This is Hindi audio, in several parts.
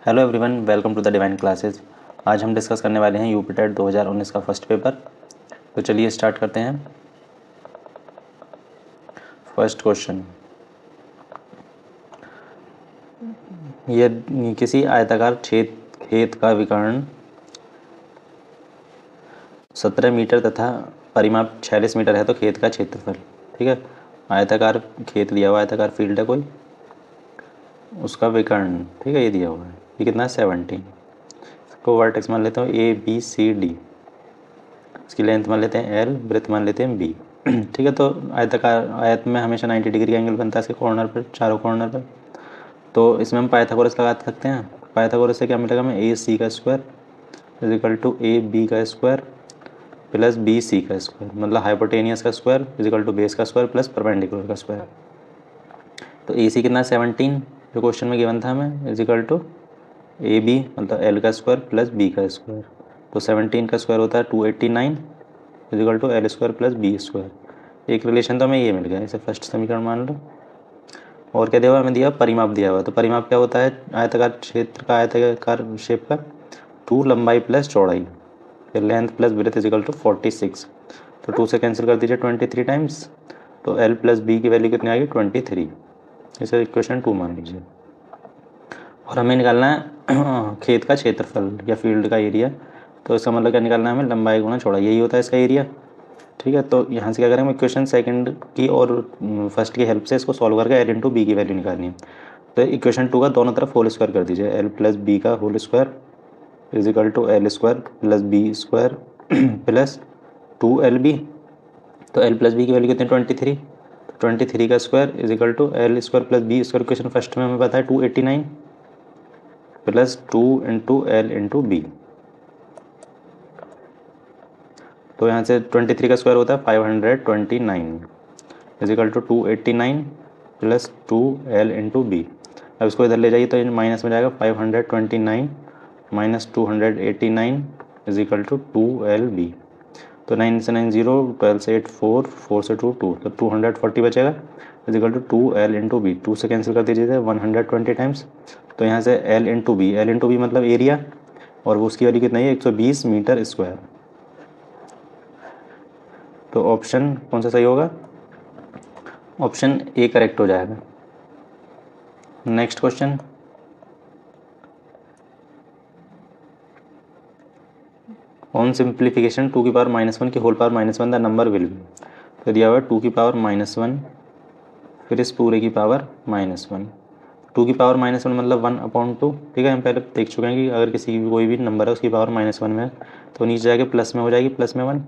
Hello everyone, welcome to the divine classes. आज हम डिस्कस करने वाले हैं यूपी टेट 2019 का फर्स्ट पेपर। तो चलिए स्टार्ट करते हैं। फर्स्ट क्वेश्चन, ये किसी आयताकार खेत का विकर्ण 17 मीटर तथा परिमाप 46 मीटर है तो खेत का क्षेत्रफल। ठीक है, आयताकार खेत दिया हुआ, आयताकार फील्ड है कोई, उसका विकर्ण, ठीक है, ये दिया हुआ है। ये कितना है? 17। इसको वर्टेक्स मान लेता हूँ ABCD, इसकी लेंथ मान लेते हैं L, ब्रेथ मान लेते हैं B। ठीक है, तो आयताकार आयत में हमेशा 90 डिग्री का एंगल बनता है इसके कॉर्नर पर, चारों कॉर्नर पर। तो इसमें हम पाइथागोरस लगा सकते हैं। पाइथागोरस से क्या मिलेगा हमें? AC का square is equal to AB का स्क्वायर प्लस BC का स्क्वायर, मतलब हाइपोटेनियस का square is equal to base का स्क्वायर प्लस परपेंडिकुलर का स्क्वायर। तो AC कितना? 17 जो क्वेश्चन में गिवन था हमें, इज इक्वल टू AB मतलब L का स्क्वायर प्लस B का स्क्वायर। तो 17 का स्क्वायर होता है 289 is equal to L square plus B square. एक रिलेशन तो हमें ये मिल गया, इसे फर्स्ट समीकरण मान लो। और क्या दिया हुआ? हमें दिया परिमाप दिया हुआ। तो परिमाप क्या होता है? आयताकार क्षेत्र का, आयताकार शेप का 2 लंबाई प्लस चौड़ाई, फिर length plus breadth is equal to 46। तो 2 से कैंसिल कर दीजिए 23 टाइम्स, तो L प्लस B की वैल्यू कितनी आ गई? 23। इसे इक्वेशन 2 मान लीजिए। और हमें निकालना है खेत का क्षेत्रफल या फील्ड का एरिया। तो इसका मतलब क्या निकालना है हमें? लंबाई गुणा चौड़ाई, यही होता है इसका एरिया। ठीक है, तो यहाँ से क्या करेंगे? इक्वेशन सेकंड की और फर्स्ट की हेल्प से इसको सॉल्व करके L इंटू बी की वैल्यू निकालनी है। तो इक्वेशन 2 का दोनों तरफ होल स्क्वायर कर दीजिए। L प्लस बी का whole square is equal to L square plus B square plus 2LB। तो L प्लस बी की वैल्यू कितनी? 23। तो 23 का square is equal to L square plus B square. Equation first में हमें पता है 289 plus 2 into L into B. तो यहाँ से 23 का स्क्वायर होता है 529 is equal to 289 plus 2L into B. अब इसको इधर ले जाइए तो माइनस में जाएगा 529 minus 289 is equal to 2LB। तो 9 से 9 0, 12 से 8 4, 4 से 2 2, तो 240 बचेगा is equal to 2L into B. 2 से कैंसिल कर दीजिए 120 टाइम्स। तो यहाँ से L into B, L into B मतलब एरिया, और वो उसकी वैल्यू कितनी है? 120 मीटर स्क्वायर। तो ऑप्शन कौन सा सही होगा? ऑप्शन ए करेक्ट हो जाएगा। नेक्स्ट क्वेश्चन, ऑन सिंप्लीफिकेशन 2 की पावर -1 की whole power -1 the number will be. तो दिया हुआ 2 की पावर -1 फिर इस पूरे की पावर -1। 2 की पावर -1 मतलब 1/2। ठीक है, हम पहले देख चुके हैं कि अगर किसी की कोई भी नंबर है उसकी पावर -1 में है तो नीचे जाके प्लस में हो जाएगी, प्लस में 1,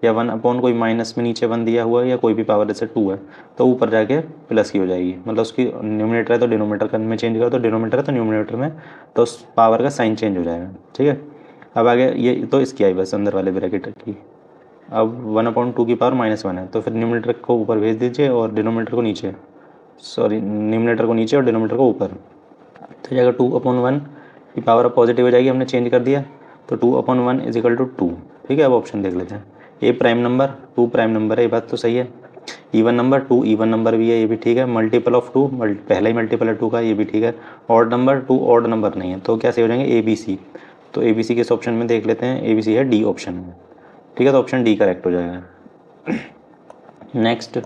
या 1/, कोई माइनस में नीचे 1 दिया हुआ है या कोई भी पावर जैसे 2 है तो ऊपर जाके प्लस की हो जाएगी। मतलब उसकी न्यूमिनेटर है तो डिनोमिनेटर में चेंज करो, तो डिनोमिनेटर है तो न्यूमिनेटर में, तो उस पावर का साइन चेंज हो जाएगा। ठीक है, अब आगे ये तो इसकी आई बस अंदर वाले ब्रैकेट की। अब 1/2 की पावर -1 है तो फिर न्यूमिनेटर को ऊपर भेज दीजिए और डिनोमिनेटर को नीचे, सॉरी न्यूमिनेटर को नीचे और डिनोमिनेटर को ऊपर। तो जाएगा 2/1 की पावर अब पॉजिटिव हो जाएगी, हमने चेंज कर दिया। तो 2/1 इज इक्वल टू 2। ठीक है, अब ऑप्शन देख लेते हैं। ए प्राइम नंबर, 2 प्राइम नंबर है, ये बात तो सही है। इवन नंबर 2 इवन नंबर भी है, ये भी ठीक है। मल्टीपल ऑफ 2, पहला ही मल्टीपल है 2 का, ये भी ठीक है। ऑड नंबर 2 ऑड नंबर नहीं है, तो क्या सही हो जाएंगे? ABC। तो ABC किस ऑप्शन में देख लेते हैं? ABC है डी ऑप्शन में। ठीक है, तो ऑप्शन डी करेक्ट हो जाएगा। Next,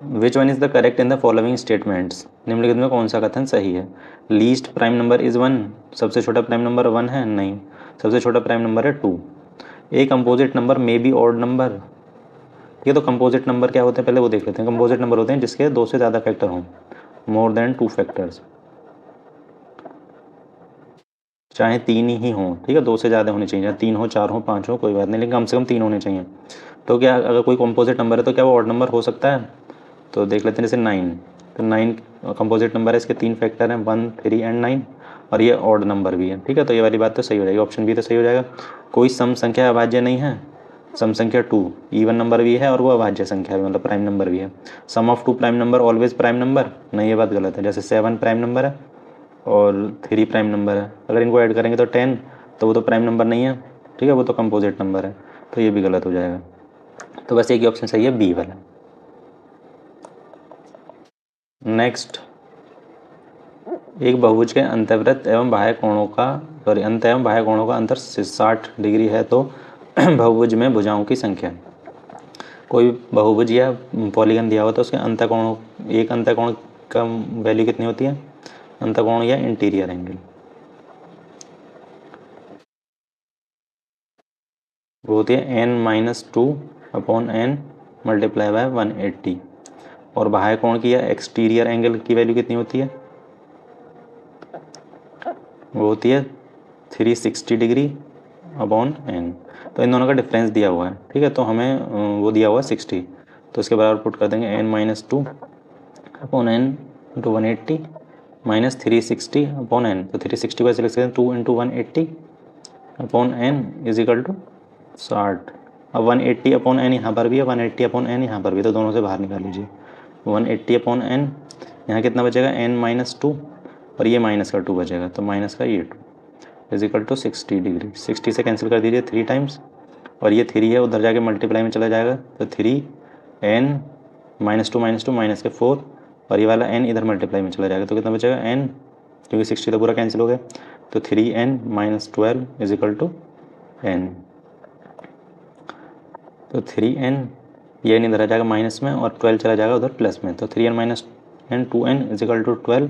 which one is the correct in the following statements. निम्नलिखित में कौन सा कथन सही है? लीस्ट प्राइम नंबर इज 1, सबसे छोटा प्राइम नंबर 1 है? नहीं, सबसे छोटा प्राइम नंबर है 2। A composite number may be odd number. ये तो कंपोजिट नंबर क्या होते हैं पहले वो देख लेते हैं। कंपोजिट नंबर होते हैं जिसके 2 से ज़्यादा फैक्टर हों, मोर देन 2 फैक्टर्स, चाहे 3 ही हों। ठीक है, 2 से ज़्यादा होने चाहिए, 3 हो 4 हो 5 हो कोई बात नहीं, लेकिन कम से कम 3 होने चाहिए। तो क्या अगर कोई कंपोजिट नंबर है तो क्या वो ऑड नंबर हो सकता है? तो देख लेते हैं, जैसे 9, तो 9 कंपोजिट नंबर है, इसके 3 फैक्टर हैं, 1 3 एंड 9, और ये ऑड नंबर भी है। ठीक है, तो ये वाली बात तो सही हो जाएगी, ऑप्शन बी तो सही हो जाएगा। कोई सम संख्या अभाज्य नहीं है, सम संख्या 2 इवन नंबर भी है और वो अभाज्य संख्या भी, मतलब प्राइम नंबर भी है। Sum of 2 prime number always prime number, नहीं, ये बात गलत है। जैसे 7 प्राइम नंबर है और 3 प्राइम नंबर है, अगर इनको ऐड करेंगे तो 10, तो वो तो प्राइम नंबर नहीं है। ठीक है, वो तो कंपोजिट नंबर है, तो ये भी गलत हो जाएगा। तो बस एक ही ऑप्शन सही है, बी वाला। नेक्स्ट, एक बहुभुज के अंतर्वृत्त एवं बाह्य कोणों का अंत एवं बाह्य कोणों का अंतर 60 डिग्री है तो बहुभुज में भुजाओं की संख्या। कोई बहुभुज या पॉलीगन दिया हुआ तो उसके अंतःकोण, एक अंतःकोण का वैल्यू कितनी होती है, अंतःकोण या इंटीरियर एंगल, वो होती है n-2/n मल्टीप्लाई बाय 180। और बाह्य कोण की या एक्सटीरियर एंगल की वैल्यू कितनी होती है, वो होती है 360 डिग्री अपॉन n। तो इन दोनों का डिफरेंस दिया हुआ है, ठीक है, तो हमें वो दिया हुआ है 60, तो इसके बराबर पुट कर देंगे n-2/n इंटू 180 माइनस 360/n। तो 360 को ऐसे लिख सकते हैं 2 into 180/n is equal to 60। अब 180/n यहाँ पर भी है, 180/n यहाँ पर भी, तो दोनों से बाहर निकाल लीजिए। 180/n यहाँ कितना बचेगा, n-2 और ये माइनस का 2 बचेगा, तो माइनस का ये 2 इज इक्वल टू 60 डिग्री। 60 से कैंसिल कर दीजिए 3 टाइम्स, और ये 3 है उधर जाके मल्टीप्लाई में चला जाएगा, तो 3n-2 माइनस के 4, और ये वाला n इधर मल्टीप्लाई में चला जाएगा, तो कितना बचेगा n, क्योंकि 60 तो पूरा कैंसिल हो गया, तो 3n-12 is equal to n। तो 3n, ये n इधर आ जाएगा माइनस में और 12 चला जाएगा उधर प्लस में, तो 3n-n 2n is equal to 12,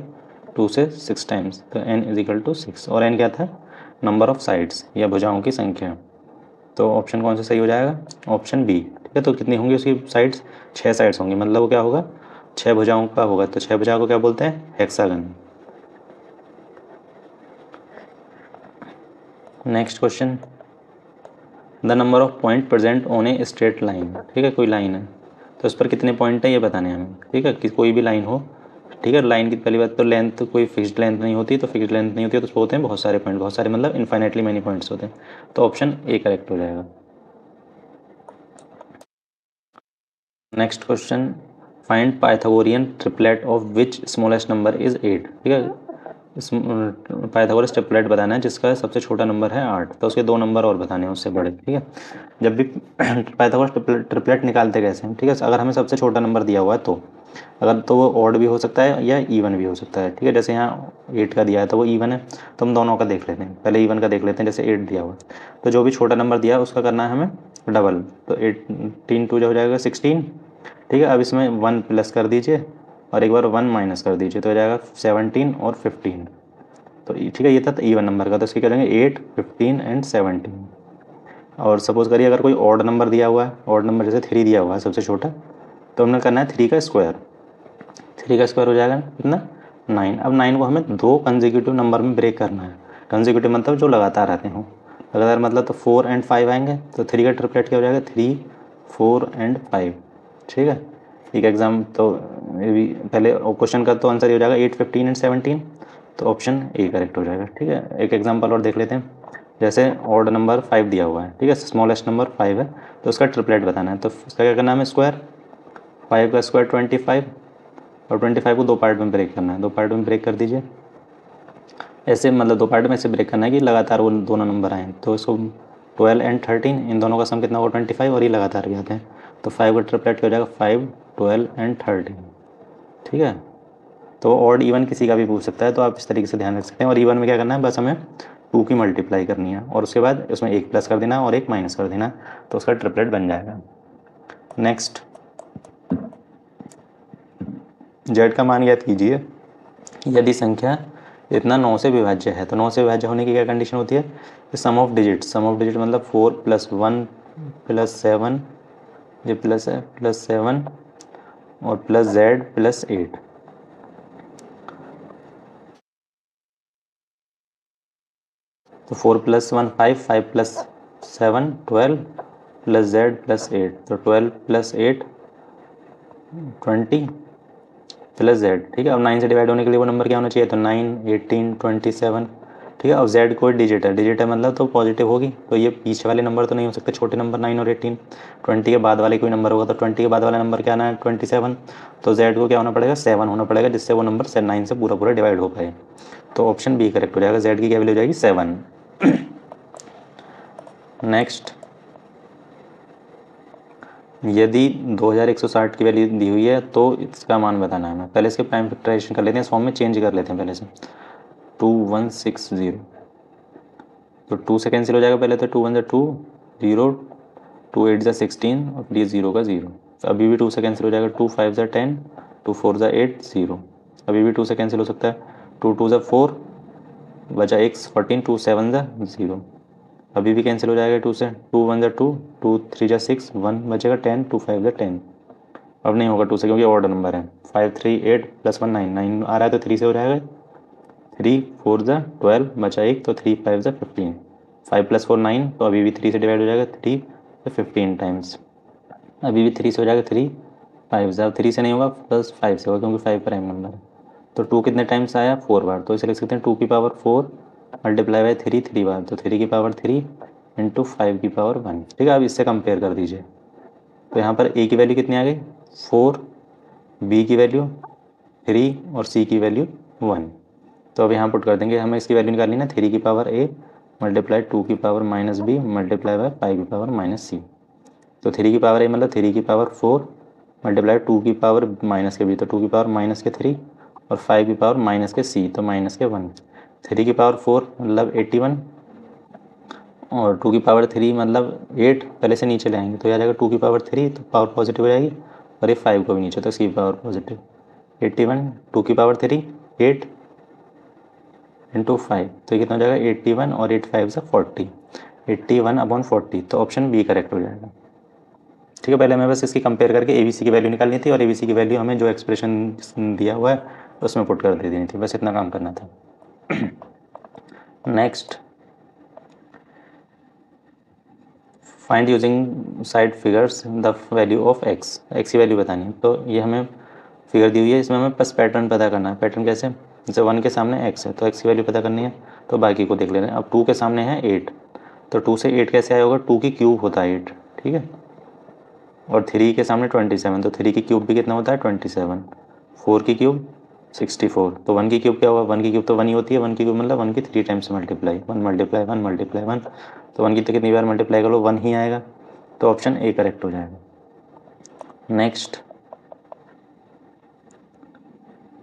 2 से 6 टाइम्स, तो n इज इक्वल टू 6। और n क्या था, नंबर ऑफ साइड्स या भुजाओं की संख्या। तो ऑप्शन कौन सा सही हो जाएगा, ऑप्शन बी, ठीक है। तो कितनी होंगी उसकी साइड्स, 6 साइड्स होंगी, मतलब वो क्या होगा, 6 भुजाओं का होगा, तो 6 भुजाओं को क्या बोलते हैं, hexagon. Next question, the number of point present on a straight line, ठीक है, कोई लाइन है तो उस पर कितने पॉइंट है ये बताने हैं हमें, ठीक है, कि कोई भी लाइन हो, ठीक है। लाइन की पहली बात तो लेंथ कोई फिक्स्ड लेंथ नहीं होती, तो फिक्स्ड लेंथ नहीं होती है तो उसको होते हैं बहुत सारे पॉइंट, बहुत सारे मतलब इन्फाइनेटली मैनी पॉइंट्स होते हैं, तो ऑप्शन ए करेक्ट हो जाएगा। Next question, find Pythagorean triplet of which smallest number is 8, ठीक है। पाइथागोरस ट्रिपलेट बताना है जिसका सबसे छोटा नंबर है 8, तो उसके 2 नंबर और बताने हैं उससे बड़े, ठीक है। जब भी पाइथागोरस ट्रिपलेट निकालते कैसे हैं, ठीक है, अगर हमें सबसे छोटा नंबर दिया हुआ है तो अगर तो वो ऑड भी हो सकता है या इवन भी हो सकता है, ठीक है। जैसे यहाँ 8 का दिया है तो वो इवन है, तो हम दोनों का देख लेते हैं, पहले इवन का देख लेते हैं, जैसे 8 दिया हुआ है तो जो भी छोटा नंबर दिया है उसका करना है हमें डबल, तो 18 जो हो जाएगा 16, ठीक है। अब इसमें 1 प्लस कर दीजिए और एक बार 1 माइनस कर दीजिए, तो हो जाएगा 17 और 15, तो ठीक है, ये था इवन नंबर का, तो इसके करेंगे 8, 15 एंड 17। और सपोज़ करिए अगर कोई ऑड नंबर दिया हुआ है, ऑड नंबर जैसे 3 दिया हुआ है सबसे छोटा, तो हमने करना है 3 का स्क्वायर, 3 का स्क्वायर हो जाएगा कितना, 9। अब 9 को हमें 2 कंसेक्यूटिव नंबर में ब्रेक करना है, कंसेक्यूटिव मतलब जो लगातार आते हों, लगातार मतलब तो 4 एंड 5 आएंगे, तो 3 का ट्रिपलेट क्या हो जाएगा, 3, 4 एंड 5, ठीक है। एक एग्जाम तो ये भी पहले क्वेश्चन का तो आंसर ही हो जाएगा 8, 15 एंड 17, तो ऑप्शन ए करेक्ट हो जाएगा, ठीक है। एक एग्जांपल और देख लेते हैं, जैसे ऑड नंबर 5 दिया हुआ है, ठीक है, स्मॉलेस्ट नंबर 5 है, तो उसका ट्रिपलेट बताना है, तो उसका क्या करना है, हमें स्क्वायर, 5 का स्क्वायर 25, और 25 को 2 पार्ट में ब्रेक करना है, 2 पार्ट में ब्रेक कर दीजिए, ऐसे मतलब 2 पार्ट में ऐसे ब्रेक करना है कि लगातार वो दोनों नंबर आएँ, तो इसको 12 एंड 13 इन दोनों का सम कितना होगा 25, और ये लगातार भी आते हैं, तो 5 का ट्रिपलेट हो जाएगा 5, 12 एंड 13, ठीक है। तो ऑड इवन किसी का भी पूछ सकता है, तो आप इस तरीके से ध्यान रख सकते हैं। और इवन में क्या करना है, बस हमें 2 की मल्टीप्लाई करनी है और उसके बाद उसमें 1 प्लस कर देना और 1 माइनस कर देना, तो उसका ट्रिपलेट बन जाएगा। नेक्स्ट, जेड का मान ज्ञात कीजिए यदि संख्या इतना 9 से विभाज्य है, तो 9 से विभाज्य होने की क्या कंडीशन होती है, sum of digit, sum of digit मतलब 4 + 1 + 7, ये प्लस है +7 और प्लस जेड +8, तो 4 + 1 5, 5 + 7 12 प्लस जेड +8, तो 12 + 8 20 प्लस जेड, ठीक है। अब 9 से डिवाइड होने के लिए वो नंबर क्या होना चाहिए, तो 9, 18, 27, ठीक है। अब जेड कोई डिजिट है, डिजिट है मतलब तो पॉजिटिव होगी, तो ये पीछे वाले नंबर तो नहीं हो सकते छोटे नंबर 9 और 18, 20 के बाद वाले कोई नंबर होगा, तो 20 के बाद वाला नंबर क्या आना है 27, तो जेड को क्या होना पड़ेगा 7 होना पड़ेगा, जिससे वो नंबर 9 से पूरा पूरा डिवाइड हो पाए, तो ऑप्शन बी करेक्ट हो जाएगा, जेड की क्या वैल्यू हो जाएगी 7। नेक्स्ट, यदि 2160 की वैल्यू दी हुई है तो इसका मान बताना है हमें। पहले इसके प्राइम फैक्टराइजेशन कर लेते हैं, इस फॉर्म में चेंज कर लेते हैं पहले से। 2160 तो 2 से कैंसिल हो जाएगा पहले, तो 2 1 2 0, 2 8 16 और ये 0 का 0। अभी भी 2 से कैंसिल हो जाएगा, 2 5 10, 2 4 8 0। अभी भी 2 से कैंसिल हो सकता है, 2 2 4 बचा एक 14, 2 7 0। अभी भी कैंसिल हो जाएगा 2 से, 2 1 2, 2 3 6 1 बचेगा 10, 2 5 10। अब नहीं होगा 2 से क्योंकि ऑर्डर नंबर है। 5 3 8 + 1 9, 9 आ रहा है तो 3 से हो जाएगा, 3 4 12 बचा एक, तो 3 5 15, 5 + 4 9, तो अभी भी 3 से डिवाइड हो जाएगा, 3 से 15 टाइम्स। अभी भी 3 से हो जाएगा, 3 5 अब 3 से नहीं होगा, +5 से होगा क्योंकि 5 प्राइम नंबर है। तो 2 कितने टाइम्स आया, 4 बार, तो इसे लिख सकते हैं 2 की पावर 4 मल्टीप्लाई बाय 3 3 बार, तो 3 की पावर 3 इंटू 5 की पावर 1। ठीक है, अब इससे कंपेयर कर दीजिए। तो यहाँ पर ए की वैल्यू कितनी आ गई, 4, बी की वैल्यू 3 और सी की वैल्यू 1। तो अब यहाँ पुट कर देंगे, हमें इसकी वैल्यू निकालनी ना, 3 की पावर ए मल्टीप्लाई 2 की पावर -b मल्टीप्लाई बाय 5 की पावर -c। तो 3 की पावर ए मतलब 3 की पावर 4 मल्टीप्लाई 2 की पावर माइनस के बी, तो 2 की पावर -3 और 5 की पावर -c, तो -1। 3 की पावर 4 मतलब 81 और 2 की पावर 3 मतलब 8, पहले से नीचे ले आएंगे तो आ जाएगा 2 की पावर 3, तो पावर पॉजिटिव हो जाएगी, और ये 5 को भी नीचे, तो इसकी पावर पॉजिटिव। 81 2 की पावर 3 8 इंटू 5, तो ये कितना हो जाएगा 81 और 8 5 से 40, 81/40, तो ऑप्शन बी करेक्ट हो जाएगा। ठीक है, पहले हमें बस इसकी कंपेयर करके ABC की वैल्यू निकालनी थी और ABC की वैल्यू हमें जो एक्सप्रेशन दिया हुआ है उसमें पुट कर दे देनी थी, बस इतना काम करना था। Next, find using side figures the value of x। x की वैल्यू बतानी है, तो ये हमें फिगर दी हुई है, इसमें हमें बस पैटर्न पता करना है। पैटर्न कैसे, जैसे 1 के सामने x है तो x की वैल्यू पता करनी है, तो बाकी को देख ले रहे हैं। अब 2 के सामने है 8, तो 2 से 8 कैसे आया होगा, 2 की क्यूब होता है 8, ठीक है। और 3 के सामने 27, तो 3 की क्यूब भी कितना होता है 27, 4 की क्यूब 64, तो 1 की क्यूब क्या होगा, 1 की क्यूब तो 1 ही होती है, 1 की क्यूब मतलब 1 की 3 टाइम्स मल्टीप्लाई, 1 मल्टीप्लाई 1 मल्टीप्लाई 1, तो 1 की तो कितनी बार मल्टीप्लाई कर लो 1 ही आएगा, तो ऑप्शन ए करेक्ट हो जाएगा। Next,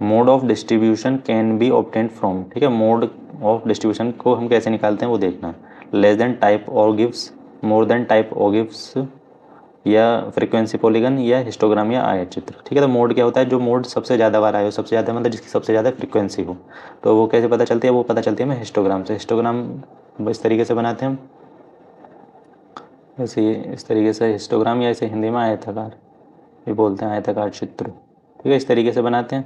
mode of distribution can be obtained from. ठीक है, मोड ऑफ डिस्ट्रीब्यूशन को हम कैसे निकालते हैं वो देखना है। लेस देन टाइप और गिव्स, मोर देन टाइप और गिव्स, या फ्रीक्वेंसी पॉलीगन, या हिस्टोग्राम, या आयत चित्र। ठीक है, तो मोड क्या होता है, जो मोड सबसे ज़्यादा बार आए हो, सबसे ज़्यादा मतलब जिसकी सबसे ज़्यादा फ्रीक्वेंसी हो, तो वो कैसे पता चलती है, वो पता चलती है हमें हिस्टोग्राम से। हिस्टोग्राम इस तरीके से बनाते हैं हम, जैसे इस तरीके से हिस्टोग्राम, या इसे हिंदी में आयताकार ये बोलते हैं, आयताकार चित्र। ठीक है, इस तरीके से बनाते हैं।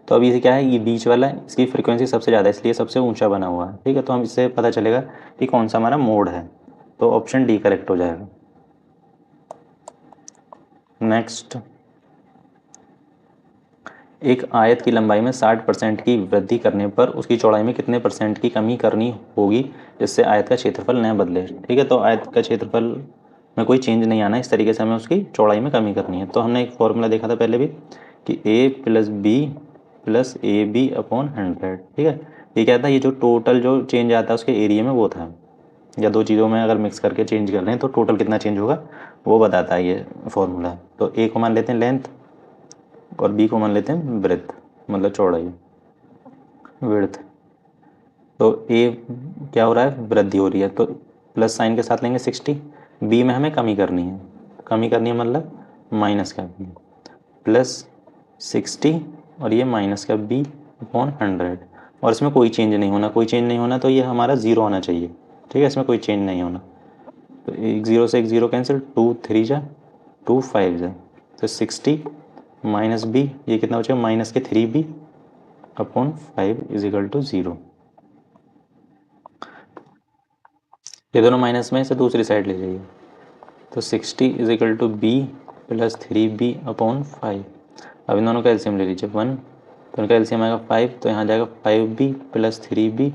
तो अभी ये क्या है, ये बीच वाला इसकी फ्रीक्वेंसी सबसे ज़्यादा है, इसलिए सबसे ऊंचा बना हुआ है। ठीक है, तो हम इससे पता चलेगा कि कौन सा हमारा मोड है, तो ऑप्शन डी करेक्ट हो जाएगा। नेक्स्ट, एक आयत की लंबाई में 60% की वृद्धि करने पर उसकी चौड़ाई में कितने % की कमी करनी होगी जिससे आयत का क्षेत्रफल न बदले। ठीक है, तो आयत का क्षेत्रफल में कोई चेंज नहीं आना, इस तरीके से हमें उसकी चौड़ाई में कमी करनी है। तो हमने एक फॉर्मूला देखा था पहले भी कि a + b + AB/100। ठीक है, ये क्या था, ये जो टोटल जो चेंज आता है उसके एरिया में वो था, या दो चीज़ों में अगर मिक्स करके चेंज कर रहे हैं तो टोटल कितना चेंज होगा वो बताता है ये फॉर्मूला। तो a को मान लेते हैं लेंथ और b को मान लेते हैं ब्रेथ, मतलब चौड़ाई, विड्थ। तो a क्या हो रहा है, वृद्धि हो रही है, तो प्लस साइन के साथ लेंगे 60। b में हमें कमी करनी है, कमी करनी है मतलब माइनस का b +60 और ये माइनस का b/100, और इसमें कोई चेंज नहीं होना, कोई चेंज नहीं होना, तो ये हमारा 0 होना चाहिए। ठीक है, इसमें कोई चेंज नहीं होना, तो एक 0 से एक 0 कैंसिल, 2 3 2 5 तो 60 माइनस b, ये कितना बचेगा माइनस के 3b/5 = 0। ये दोनों माइनस में से दूसरी साइड ले जाइए, तो 60 = b + 3b/5। अब इन दोनों का एलसीएम ले लीजिए 1, तो इनका एलसीएम आएगा 5, तो यहाँ जाएगा 5b + 3b,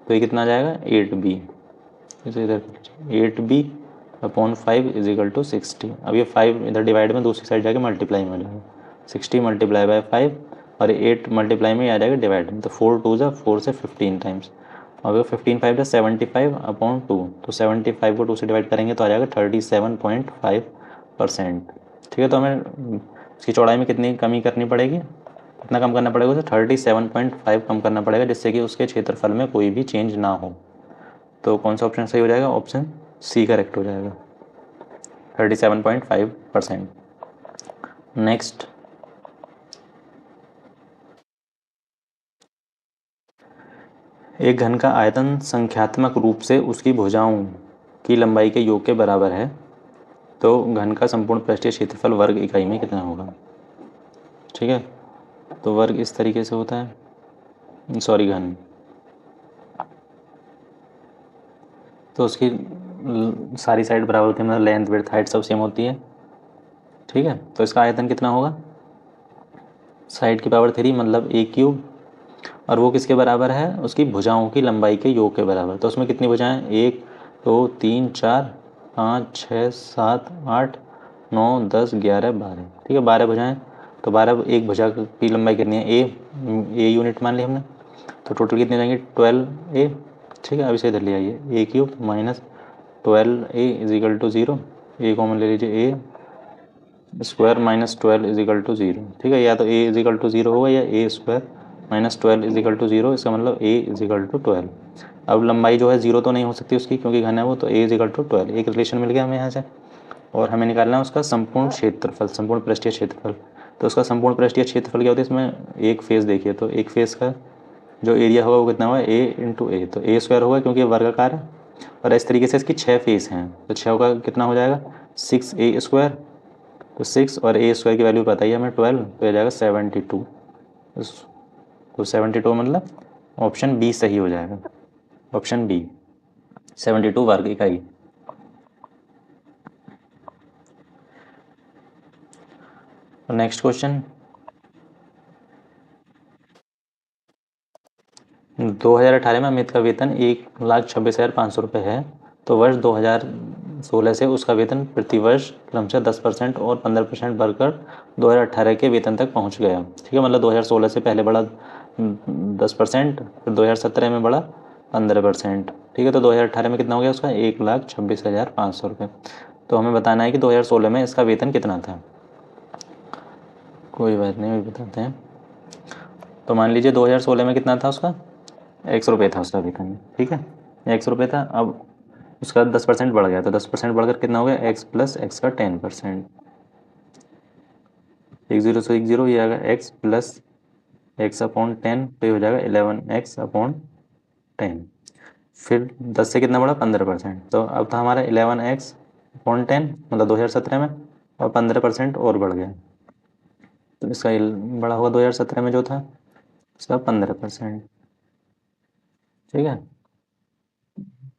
तो ये कितना आ जाएगा 8b, इसे इधर 8b/5 = 60। अब ये 5 इधर डिवाइड में दूसरी साइड जाके मल्टीप्लाई में हो जाएगा, 60 × 5 और 8 मल्टीप्लाई में आ जाएगा डिवाइड में, तो 4 2 4 से 15 टाइम्स, और 15 5 75/2, तो 75 को 2 से डिवाइड करेंगे तो आ जाएगा 37.5%। ठीक है, तो हमें इसकी चौड़ाई में कितनी कमी करनी पड़ेगी, कितना कम करना पड़ेगा उसे, 37.5 कम करना पड़ेगा, जिससे कि उसके क्षेत्रफल में कोई भी चेंज ना हो। तो कौन सा ऑप्शन सही हो जाएगा, ऑप्शन सी करेक्ट हो जाएगा, 37.5%। नेक्स्ट, एक घन का आयतन संख्यात्मक रूप से उसकी भुजाओं की लंबाई के योग के बराबर है, तो घन का संपूर्ण पृष्ठीय क्षेत्रफल वर्ग इकाई में कितना होगा। ठीक है, तो वर्ग इस तरीके से होता है, सॉरी घन, तो उसकी सारी साइड बराबर होती है, मतलब लेंथ विड्थ हाइट सब सेम होती है। ठीक है, तो इसका आयतन कितना होगा, साइड की पावर 3 मतलब a क्यूब, और वो किसके बराबर है, उसकी भुजाओं की लंबाई के योग के बराबर। तो उसमें कितनी भुजाएं, 1 2 3 4 5 6 7 8 9 10 11 12। ठीक है, 12 भुजाएं, तो 12 एक भुजा की लंबाई कितनी है, ए यूनिट मान ली हमने, तो टोटल कितने जाएंगे 12a। ठीक है, अब इसे इधर ले आइए, a cube minus 12a is equal to 0, a common ले लीजिए, a square minus 12 is equal to 0। ठीक है, या तो ए इज इक्वल टू 0 होगा या a square minus 12 is equal to 0, इसका मतलब ए इज इक्वल टू 12। अब लंबाई जो है 0 तो नहीं हो सकती उसकी, क्योंकि घन है वो, तो ए इज इक्वल टू 12, एक रिलेशन मिल गया हमें यहाँ से। और हमें निकालना है उसका संपूर्ण क्षेत्रफल, संपूर्ण पृष्ठीय क्षेत्रफल। तो उसका संपूर्ण पृष्ठीय क्षेत्रफल क्या होता है, इसमें एक फेस देखिए, तो एक फेस का जो एरिया होगा वो कितना होगा, ए इंटू ए, तो ए स्क्वायर होगा क्योंकि वर्गाकार है। और इस तरीके से इसकी 6 फेस हैं, तो 6 का कितना हो जाएगा, 6a स्क्वायर, तो 6 और ए स्क्वायर की वैल्यू पता ही है हमें 12, तो हो जाएगा 72। तो 72 मतलब ऑप्शन बी सही हो जाएगा, ऑप्शन बी 72 वर्ग इकाई। नेक्स्ट क्वेश्चन, 2018 में अमित का वेतन 1,26,500 रुपये है, तो वर्ष 2016 से उसका वेतन प्रति वर्ष क्रमशः 10% और 15% बढ़कर 2018 के वेतन तक पहुंच गया। ठीक है, मतलब 2016 से पहले बढ़ा 10%, फिर 2017 में बढ़ा 15%। ठीक है, तो 2018 में कितना हो गया उसका, 1,26,500 रुपये। तो हमें बताना है कि 2016 में इसका वेतन कितना था। कोई बात नहीं, अभी बताते हैं। तो मान लीजिए 2016 में कितना था उसका, 100 रुपये था उसका वेतन। ठीक है, 100 रुपये था, अब उसका 10% बढ़ गया, तो 10% बढ़कर कितना हो गया, x प्लस एक्स का 10%, 1 0 से 1 0, ये आएगा x प्लस एक्स अपॉन 10, तो ये हो जाएगा 11x अपॉन 10। फिर 10 से कितना बढ़ा, 15%, तो अब था हमारा 11x अपॉन 10, मतलब 2017 में, और 15% और बढ़ गया, तो इसका बड़ा होगा 2017 में जो था इसका 15%। ठीक है,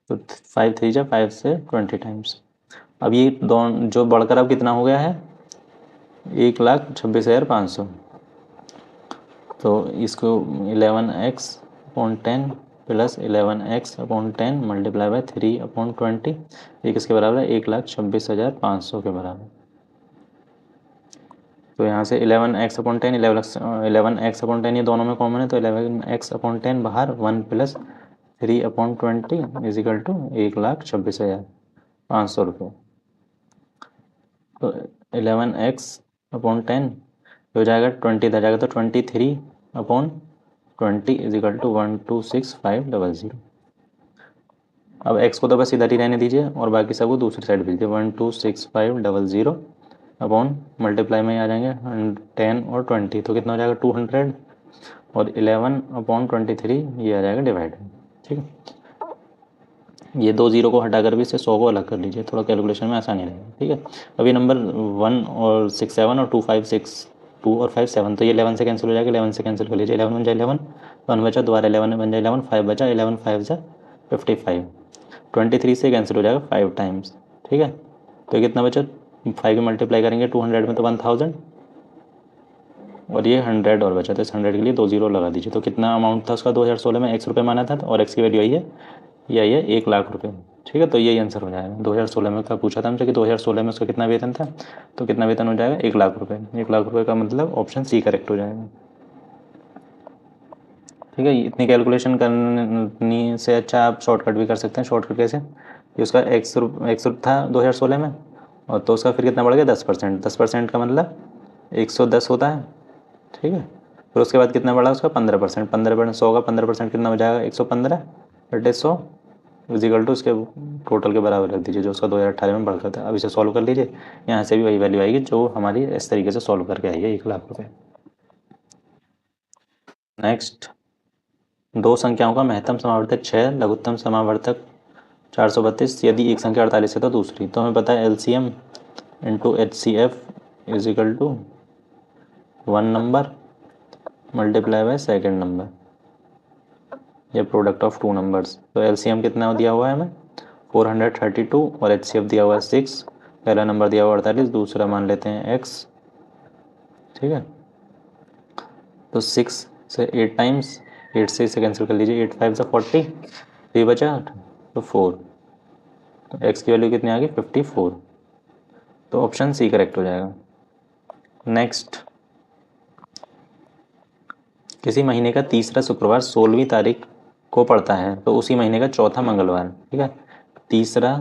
तो 5 3 जा 5 से 20 टाइम्स। अब ये दोनों जो बढ़कर अब कितना हो गया है, 1,26,500, तो इसको 11x upon 10 plus 11x upon 10 multiply by 3 upon 20, ये किसके बराबर है, 1,26,500 के बराबर। तो यहाँ से 11x अपॉन 10, 11x अपॉन 10 ये दोनों में कॉमन है, तो 11x अपॉन 10 बाहर, 1 plus 3 upon 20 is equal to 1,26,500 रुपये। तो 11x अपॉन 10 हो जाएगा 20 इधर जाएगा, तो 23 अपॉन 20 इज इक्वल टू 126,500। अब x को तो बस इधर ही रहने दीजिए और बाकी सब को दूसरी साइड भेज दीजिए, 126,500 अपॉन मल्टीप्लाई में आ जाएंगे 10 और 20, तो कितना हो जाएगा 200, और 11 अपॉन 23 ये आ जाएगा डिवाइड। ठीक है, ये 2 0 को हटाकर भी इसे 100 को अलग कर लीजिए, थोड़ा कैलकुलेशन में आसानी रहेगी। ठीक है, अभी नंबर 1 और 6 7 और 2 5 6, 2 और 5 7, तो ये 11 से कैंसिल हो जाएगा, 11 से कैंसिल कर लीजिए, 11 बन जाए 11, 1 बचा, दोबारा 11 बन जाए 11, 5 बचा, 11 5 जा 55, 23 से कैंसिल हो जाएगा 5 टाइम्स। ठीक है, तो कितना बचा, 5 की मल्टीप्लाई करेंगे 200 में तो 1000, और ये 100 और बचा, तो इस 100 के लिए 2 0 लगा दीजिए। तो कितना अमाउंट था उसका 2016 में, 100 रुपये माना था, और एक्स की वैल्यू आई है, ये आई है 1,00,000 रुपये। ठीक है, तो यही आंसर हो जाएगा। 2016 में का पूछा था हमसे कि 2016 में उसका कितना वेतन था, तो कितना वेतन हो जाएगा, 1,00,000 रुपये। 1,00,000 रुपये का मतलब ऑप्शन सी करेक्ट हो जाएगा। ठीक है, इतनी कैलकुलेशन करने से अच्छा आप शॉर्टकट भी कर सकते हैं। शॉर्टकट कैसे, कि उसका एक्स था 2016 में, और तो उसका फिर कितना बढ़ गया 10%। 10% का मतलब 110 होता है, ठीक है। फिर उसके बाद कितना बढ़ा उसका 15%। 15% 100 का 15% कितना हो जाएगा 115 बटे 100 इजिकल टू उसके टोटल के बराबर रख दीजिए जो उसका 2018 में बढ़कर था। अब इसे सॉल्व कर लीजिए, यहाँ से भी वही वैल्यू आएगी जो हमारी इस तरीके से सॉल्व करके आई है 1,00,000 रुपये। नेक्स्ट, दो संख्याओं का महत्तम समावर्तक 6, लघुत्तम समावर्तक 432, यदि एक संख्या 48 है तो दूसरी। तो हमें पता है LCM into HCF is equal to 1 number multiply by second number या प्रोडक्ट ऑफ 2 नंबर्स। तो LCM कितना दिया हुआ है हमें 432 और HCF दिया हुआ है 6। पहला नंबर दिया हुआ 48, दूसरा मान लेते हैं X, ठीक है। तो 6 से 8 टाइम्स, 8 से इसे कैंसिल कर लीजिए, 8 5 से 40, 3 बचा तो 4, तो X की वैल्यू कितनी आ गई 54। तो ऑप्शन सी करेक्ट हो जाएगा। नेक्स्ट, किसी महीने का तीसरा शुक्रवार 16वीं तारीख को पड़ता है तो उसी महीने का चौथा मंगलवार, ठीक है। तीसरा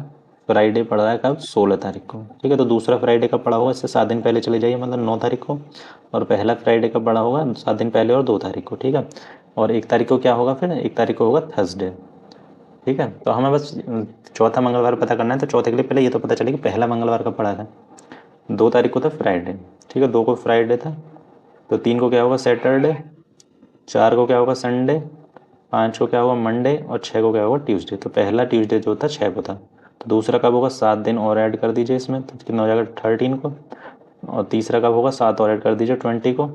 फ्राइडे पड़ रहा है कब 16 तारीख को, ठीक है। तो दूसरा फ्राइडे कब पड़ा होगा इससे 7 दिन पहले चले जाइए, मतलब 9 तारीख को। और पहला फ्राइडे कब पड़ा होगा 7 दिन पहले और 2 तारीख को, ठीक है। और 1 तारीख को क्या होगा, फिर 1 तारीख को होगा थर्सडे, ठीक है। तो हमें बस चौथा मंगलवार पता करना है। तो चौथे के लिए पहले ये तो पता चले कि पहला मंगलवार कब पड़ा था। 2 तारीख को था फ्राइडे, ठीक है, 2 को फ्राइडे था। तो 3 को क्या होगा सैटरडे, 4 को क्या होगा संडे, 5 को क्या होगा मंडे और 6 को क्या होगा ट्यूसडे। तो पहला ट्यूसडे जो था 6 को था। तो दूसरा कब होगा 7 दिन और ऐड कर दीजिए इसमें, तो कितना हो जाएगा 13 को। और तीसरा कब होगा 7 और ऐड कर दीजिए 20 को।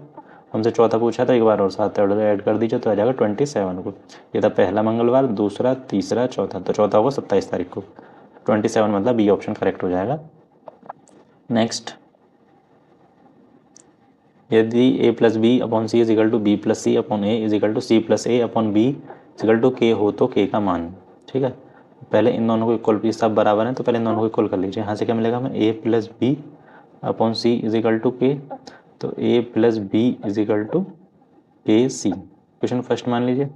हमसे चौथा पूछा तो एक बार और 7 और ऐड कर दीजिए तो आ जाएगा 27 को। ये था पहला मंगलवार, दूसरा, तीसरा, चौथा। तो चौथा होगा 27 तारीख को। 27 मतलब बी ऑप्शन करेक्ट हो जाएगा। नेक्स्ट, यदि a plus B upon C is equal to B plus C upon A is equal to C plus A upon B is equal to K हो तो के का मान, ठीक है। पहले इन दोनों को इक्वल, ये सब बराबर हैं तो पहले इन दोनों को इक्वल कर लीजिए। यहाँ से क्या मिलेगा हमें a plus B upon C is equal to K. तो a plus B is equal to K C, question first मान लीजिए।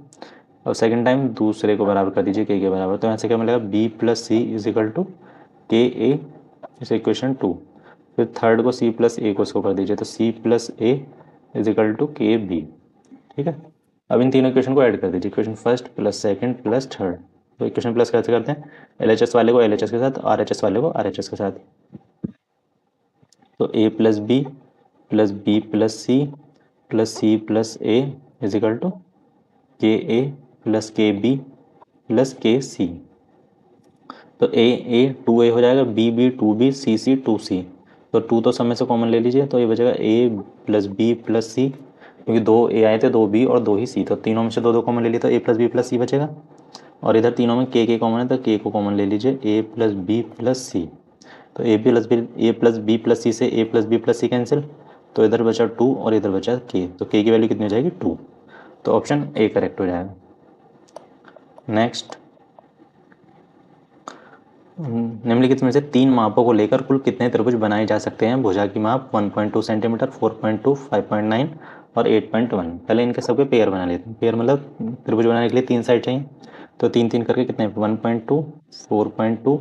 और सेकेंड टाइम दूसरे को बराबर कर दीजिए के बराबर। तो यहाँ से क्या मिलेगा b plus C is equal to K A, इसे इक्वेशन 2। फिर थर्ड को सी प्लस ए को इसको कर दीजिए, तो C plus A is equal to K B, ठीक है। अब इन तीनों इक्वेशन को ऐड कर दीजिए, equation first plus second plus third. तो इक्वेशन प्लस कैसे करते हैं, LHS वाले को LHS के साथ, RHS वाले को RHS के साथ। तो a plus B plus C plus A is equal to K A plus K B plus K C. तो ए 2a हो जाएगा, बी 2b, सी 2c। तो 2 तो सब में से कॉमन ले लीजिए, तो ये बचेगा a प्लस बी प्लस सी, क्योंकि 2 a आए थे, 2 b और 2 ही c। तो तीनों में से 2 कॉमन ले लिए तो a प्लस बी प्लस सी बचेगा। और इधर तीनों में के कॉमन है तो के को कॉमन ले लीजिए, a plus B plus C. तो a plus B plus C से a plus B plus C cancel, तो इधर बचा 2 और इधर बचा k। तो k की वैल्यू कितनी हो जाएगी 2। तो ऑप्शन ए करेक्ट हो जाएगा। नेक्स्ट, निम्नलिखित में से 3 मापों को लेकर कुल कितने त्रिभुज बनाए जा सकते हैं। भुजा की माप 1.2 सेंटीमीटर, 4.2, 5.9 और 8.1। पहले इनके सबके पेयर बना लेते हैं। पेयर मतलब त्रिभुज बनाने के लिए 3 साइड चाहिए, तो 3 करके कितने 1.2, 4.2,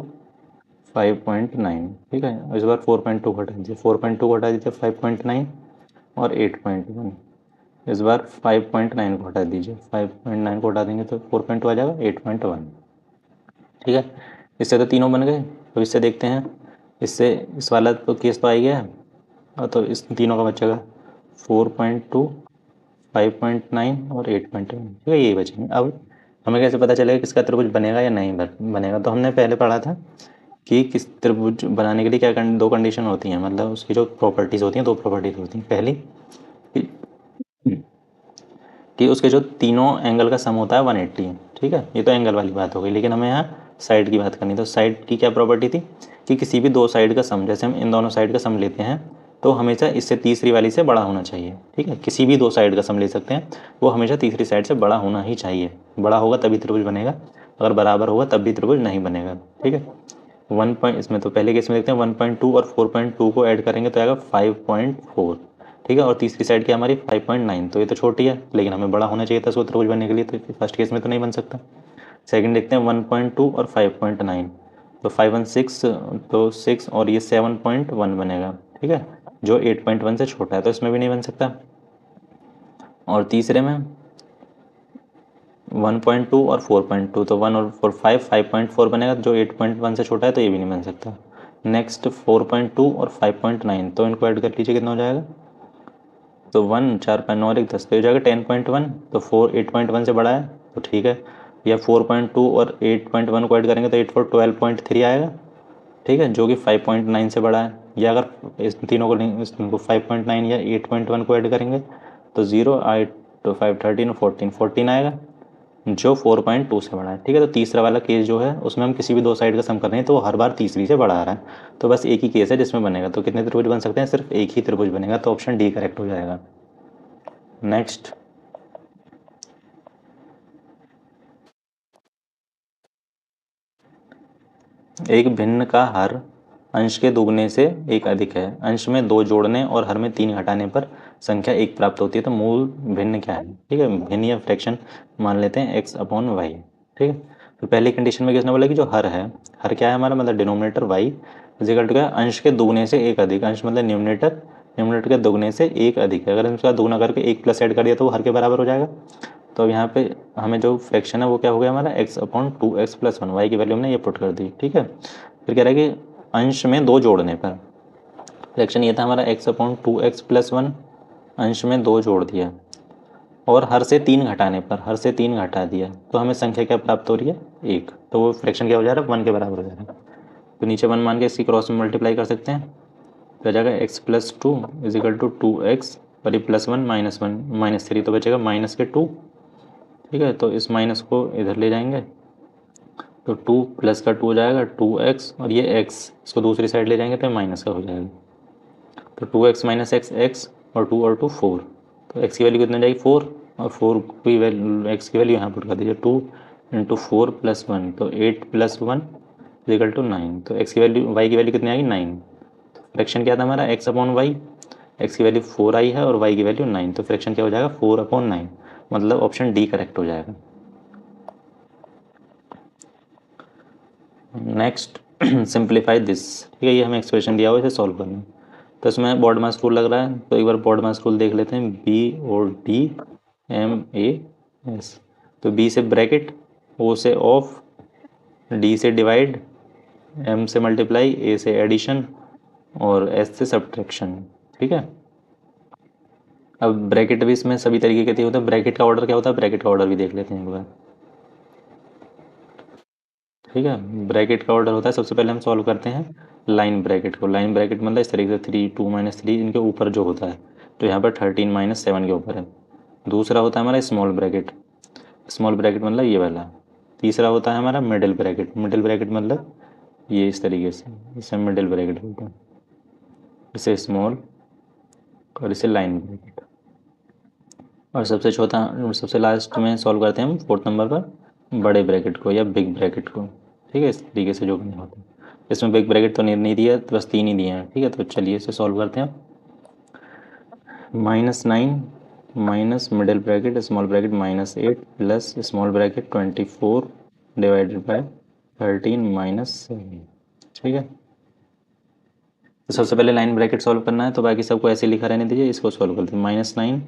5.9, ठीक है। इस बार 4.2 घटा दीजिए, 4.2 घटा दीजिए 5.9 और 8.1। इस बार 5.9 को हटा दीजिए, 5.9 को हटा देंगे तो 4.2 आ जाएगा 8.1, ठीक है। इससे तो तीनों बन गए। तो इससे देखते हैं, इससे इस वाला तो केस तो आ ही गया है, और तो इस तीनों का बचेगा 4.2, 5.9 और 8.1, ठीक है, यही बचेंगे। अब हमें कैसे पता चलेगा किसका त्रिभुज बनेगा या नहीं बनेगा। तो हमने पहले पढ़ा था कि किस त्रिभुज बनाने के लिए क्या दो कंडीशन होती हैं, मतलब उसकी जो प्रॉपर्टीज़ होती हैं, 2 प्रॉपर्टीज़ होती हैं। पहली कि उसके जो तीनों एंगल का सम होता है 180, ठीक है। ये तो एंगल वाली बात हो गई, लेकिन हमें यहाँ साइड की बात करनी। तो साइड की क्या प्रॉपर्टी थी कि किसी भी 2 साइड का सम, जैसे हम इन दोनों साइड का सम लेते हैं तो हमेशा इससे तीसरी वाली से बड़ा होना चाहिए, ठीक है। किसी भी 2 साइड का सम ले सकते हैं, वो हमेशा तीसरी साइड से बड़ा होना ही चाहिए। बड़ा होगा तभी त्रिभुज बनेगा, अगर बराबर होगा तब भी त्रिभुज नहीं बनेगा, ठीक है। 1 पॉइंट इसमें तो पहले केस में देखते हैं 1.2 और 4.2 को ऐड करेंगे तो आएगा 5.4, ठीक है। और तीसरी साइड की हमारी 5.9, तो ये तो छोटी है लेकिन हमें बड़ा होना चाहिए था इसको त्रिभुज बनने के लिए, तो फर्स्ट केस में तो नहीं बन सकता। सेकंड देखते हैं 1.2 और 5.9, तो 5 1 6, तो 6 और ये 7.1 बनेगा, ठीक है, जो 8.1 से छोटा है, तो इसमें भी नहीं बन सकता। और तीसरे में 1.2 और 4.2, तो 1 और 4 5.4 बनेगा, जो 8.1 से छोटा है, तो ये भी नहीं बन सकता। नेक्स्ट 4.2 और 5.9, तो इनको ऐड कर लीजिए, कितना हो जाएगा, तो 1 4 5 9 और 1 10, तो ये हो जाएगा 10.1। तो 4 8.1 से बड़ा है, तो ठीक है। या 4.2 और 8.1 को ऐड करेंगे तो 8 4 12.3 आएगा, ठीक है, जो कि 5.9 से बड़ा है। या अगर इस तीनों को नहीं, इस 5.9 या 8.1 को ऐड करेंगे तो 0 8 तो 5 13 14 14 आएगा, जो 4.2 से बड़ा है, ठीक है। तो तीसरा वाला केस जो है उसमें हम किसी भी दो साइड का सम कर रहे हैं, तो वो हर बार तीसरी से बड़ा आ रहा है, तो बस एक ही केस है जिसमें बनेगा। तो कितने त्रिभुज बन सकते हैं, सिर्फ एक ही त्रिभुज बनेगा, तो ऑप्शन डी करेक्ट हो जाएगा। नेक्स्ट, एक भिन्न का हर अंश के दुगने से एक अधिक है, अंश में 2 जोड़ने और हर में 3 घटाने पर संख्या 1 प्राप्त होती है, तो मूल भिन्न क्या है, ठीक है, भिन्न या फ्रैक्शन मान लेते हैं x/y, ठीक है। तो पहली कंडीशन में किसने बोला कि जो हर है, हर क्या है हमारा, मतलब डिनोमिनेटर y इक्वल टू क्या, अंश के दुगने से एक अधिक, अंश मतलब न्यूमरेटर, न्यूमरेटर के दुगने से एक अधिक है, अगर हम इसका दुगना करके एक प्लस ऐड कर दिया तो वो हर के बराबर हो जाएगा। तो अब यहाँ पे हमें जो फ्रैक्शन है वो क्या हो गया हमारा, x/2x+1, y की वैल्यू हमने ये पुट कर दी, ठीक है। फिर कह रहा है कि अंश में 2 जोड़ने पर, फ्रैक्शन ये था हमारा x/2x+1, अंश में 2 जोड़ दिया, और हर से 3 घटाने पर, हर से 3 घटा दिया, तो हमें संख्या क्या प्राप्त हो रही है, 1, तो वो फ्रैक्शन क्या हो जा रहा है, 1 के बराबर हो जा रहा है। तो नीचे 1 मान के इसकी क्रॉस में मल्टीप्लाई कर सकते हैं, तो हो जाएगा x+2 इजिकल टू 2x और ये +1 -1 -3, तो बचेगा -2, ठीक है। तो इस माइनस को इधर ले जाएंगे, तो 2 प्लस का 2 हो जाएगा 2x, और ये x इसको दूसरी साइड ले जाएंगे तो माइनस का हो जाएगा, तो 2x - x x, और 2 और 2 4, तो x की वैल्यू कितनी हो जाएगी 4, और 4 की वैल्यू, x की वैल्यू यहाँ पुट कर दीजिए, 2 × 4 + 1, तो 8 + 1 इक्वल टू 9, तो x की वैल्यू, y की वैल्यू कितनी आएगी 9। फ्रैक्शन क्या था हमारा x/y, x की वैल्यू 4 आई है और y की वैल्यू 9, तो फ्रैक्शन क्या हो जाएगा 4/9, मतलब ऑप्शन डी करेक्ट हो जाएगा। नेक्स्ट, सिंप्लीफाई दिस, ठीक है, ये हमें एक्सप्रेशन दिया हुआ है, इसे सॉल्व करना है। तो इसमें बॉड मास रूल लग रहा है, तो एक बार बॉड मास रूल देख लेते हैं, BOD MAS, तो B से ब्रैकेट, O से ऑफ, D से डिवाइड, M से मल्टीप्लाई, A से एडिशन, और S से सब्ट्रैक्शन, ठीक है। अब ब्रैकेट भी इसमें सभी तरीके के होते हैं, ब्रैकेट का ऑर्डर क्या होता है, ब्रैकेट का ऑर्डर भी देख लेते हैं एक बार, ठीक है। ब्रैकेट का ऑर्डर होता है, सबसे पहले हम सॉल्व करते हैं लाइन ब्रैकेट को, लाइन ब्रैकेट मतलब इस तरीके से 3 2 -3 इनके ऊपर जो होता है, तो यहाँ पर 13 - 7 के ऊपर है। दूसरा होता है हमारा स्मॉल ब्रैकेट, स्मॉल ब्रैकेट मतलब ये वाला। तीसरा होता है हमारा मिडिल ब्रैकेट, मिडिल ब्रैकेट मतलब ये इस तरीके से, इसे मिडिल ब्रैकेट बोलते हैं, इसे स्मॉल और इसे लाइन ब्रैकेट। और सबसे चौथा, सबसे लास्ट में सॉल्व करते हैं हम 4th नंबर पर बड़े ब्रैकेट को या बिग ब्रैकेट को, ठीक है, इस तरीके से जो भी होता है। इसमें बिग ब्रैकेट तो नहीं दिया, तो बस 3 ही दिए हैं, ठीक है। तो चलिए इसे सॉल्व करते हैं। -9 minus middle bracket small bracket -8 plus small bracket 24 divided by 13 - 7, ठीक है। तो सबसे पहले लाइन ब्रैकेट सॉल्व करना है, तो बाकी सबको ऐसे लिखा रहने दीजिए, इसको सॉल्व कर दीजिए। -9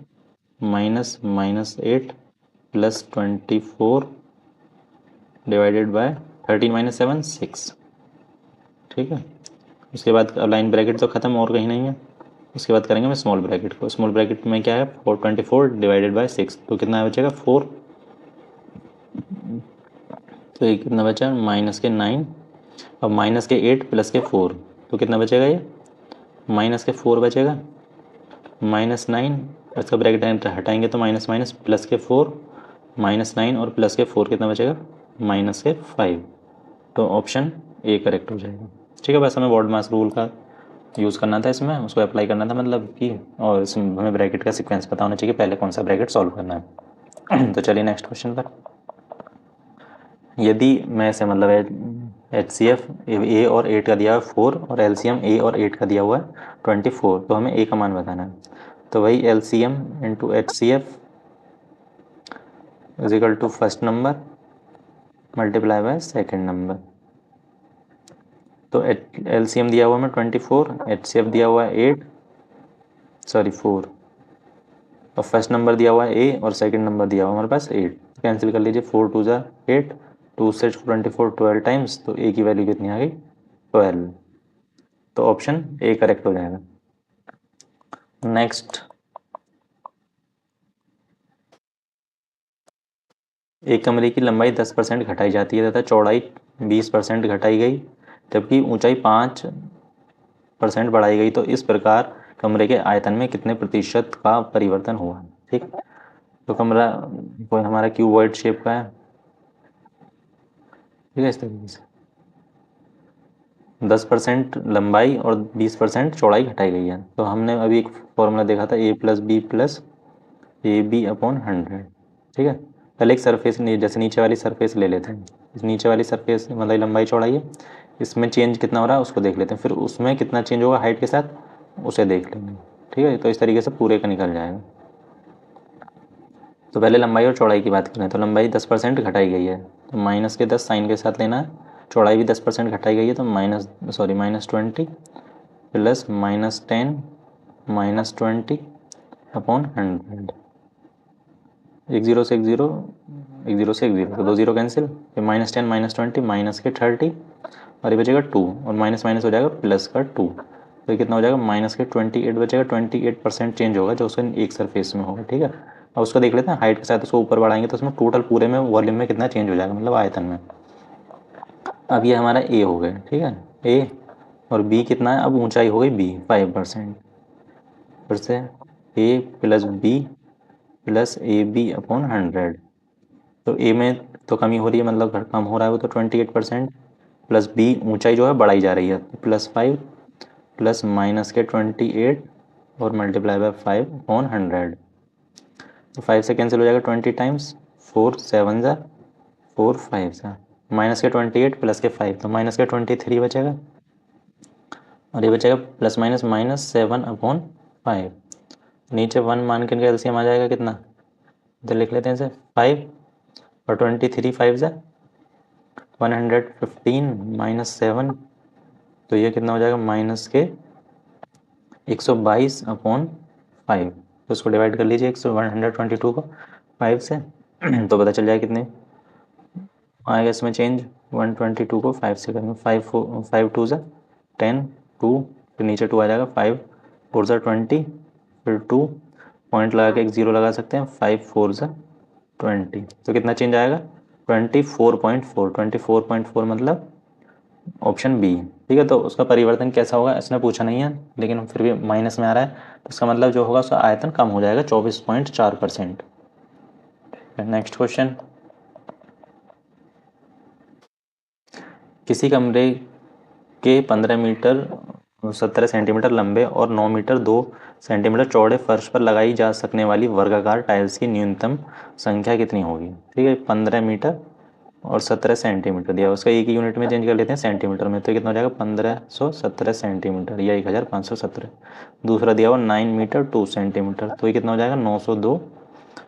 -8 प्लस 24 डिवाइडेड बाय 13 - 7 6, ठीक है। उसके बाद लाइन ब्रैकेट तो ख़त्म, और कहीं नहीं है। उसके बाद करेंगे मैं स्मॉल ब्रैकेट को, स्मॉल ब्रैकेट में क्या है 24 डिवाइडेड बाय 6, तो कितना बचेगा 4, तो ये कितना बचा -9, अब -8 प्लस के 4, तो कितना बचेगा ये -4 बचेगा, -9, इसका ब्रैकेट हटाएंगे तो माइनस माइनस प्लस के 4, -9 और प्लस के 4 कितना बचेगा -5, तो ऑप्शन ए करेक्ट हो जाएगा, ठीक है। बस हमें बॉड मास रूल का यूज़ करना था इसमें, उसको अप्लाई करना था मतलब कि, और इसमें हमें ब्रैकेट का सीक्वेंस पता होना चाहिए पहले कौन सा ब्रैकेट सॉल्व करना है। तो चलिए नेक्स्ट क्वेश्चन पर। यदि मैं से मतलब HCF A और 8 का दिया हुआ है 4, और LCM A और 8 का दिया हुआ है 24, तो हमें A का मान बताना है। तो वही LCM into HCF is equal to first number multiply by second number, तो LCM दिया हुआ है 24, HCF दिया हुआ है 4, और फर्स्ट नंबर दिया हुआ है A और सेकंड नंबर दिया हुआ है हमारे पास 8। कैंसिल कर लीजिए, 4 2 जा 8, 2 से 24 12 टाइम्स, तो A की वैल्यू कितनी आ गई 12। तो ऑप्शन A करेक्ट हो जाएगा। नेक्स्ट, एक कमरे की लंबाई 10% घटाई जाती है तथा चौड़ाई 20% घटाई गई, जबकि ऊंचाई 5% बढ़ाई गई, तो इस प्रकार कमरे के आयतन में कितने प्रतिशत का परिवर्तन हुआ। ठीक, तो कमरा कोई हमारा क्यूबॉइड शेप का है, ठीक है, इस तरीके से 10% लंबाई और 20% चौड़ाई घटाई गई है। तो हमने अभी एक फॉर्मूला देखा था A+B+AB/100। ठीक है, पहले एक सरफेस जैसे नीचे वाली सरफेस ले लेते हैं। इस नीचे वाली सरफेस मतलब लंबाई चौड़ाई है, इसमें चेंज कितना हो रहा है उसको देख लेते हैं, फिर उसमें कितना चेंज होगा हाइट के साथ उसे देख लेंगे। ठीक है, तो इस तरीके से पूरे का निकल जाएगा। तो पहले लंबाई और चौड़ाई की बात करें तो लंबाई 10% घटाई गई है, तो माइनस के 10 साइन के साथ लेना है। चौड़ाई भी 10% घटाई गई है, तो -20 प्लस -10 -20 अपॉन 100। एक जीरो से एक जीरो, एक जीरो से एक जीरो, तो 2 जीरो कैंसिल, फिर -10 -20 माइनस के 30, और ये बचेगा 2, और माइनस माइनस हो जाएगा प्लस का 2, तो ये कितना हो जाएगा माइनस के 28 बचेगा। 28% चेंज होगा जो उसके एक सरफेस में होगा। ठीक है, अब उसको देख लेते हैं हाइट के साथ उसको ऊपर बढ़ाएंगे तो उसमें टोटल पूरे में वॉल्यूम में कितना चेंज हो जाएगा, मतलब आयतन में। अब ये हमारा ए हो गया, ठीक है, ए, और बी कितना है, अब ऊंचाई हो गई बी 5%, फिर से ए प्लस बी प्लस AB/100। तो ए में तो कमी हो रही है, मतलब कम हो रहा है वो, तो 28% प्लस बी ऊंचाई जो है बढ़ाई जा रही है, तो +5 प्लस माइनस के 28 और मल्टीप्लाई बाय 5/100। तो 5 से कैंसिल हो जाएगा 20 टाइम्स, 4 7 जा 4 5 जा, माइनस के 28 प्लस के 5, तो माइनस के 23 बचेगा, और ये बचेगा +/-7/5। नीचे 1 मान के एलसीएम आ जाएगा कितना, इधर लिख लेते हैं इसे 5, और 23 5 जा 115 -7, तो ये कितना हो जाएगा माइनस के 122/5। तो इसको डिवाइड कर लीजिए 122 को 5 से तो पता चल जाएगा कितने आएगा इसमें चेंज। 122 को 5 से करेंगे, 5 2 जा 10 2, फिर नीचे 2 आ जाएगा, 5 4 जा 20, फिर 2 पॉइंट लगा के एक जीरो लगा सकते हैं, 5 4 जा 20, तो कितना चेंज आएगा 24.4। 24.4 मतलब ऑप्शन बी। ठीक है, तो उसका परिवर्तन कैसा होगा इसने पूछा नहीं है, लेकिन फिर भी माइनस में आ रहा है, तो इसका मतलब जो होगा उसका आयतन कम हो जाएगा 24.4%। नेक्स्ट क्वेश्चन, किसी कमरे के 15 मीटर 17 सेंटीमीटर लंबे और 9 मीटर 2 सेंटीमीटर चौड़े फर्श पर लगाई जा सकने वाली वर्गाकार टाइल्स की न्यूनतम संख्या कितनी होगी। ठीक है, 15 मीटर और 17 सेंटीमीटर दिया, उसका एक ही यूनिट में चेंज कर लेते हैं सेंटीमीटर में, तो कितना हो जाएगा 1517 सेंटीमीटर या 1517। दूसरा दिया हुआ 9 मीटर 2 सेंटीमीटर, तो ये कितना हो जाएगा 902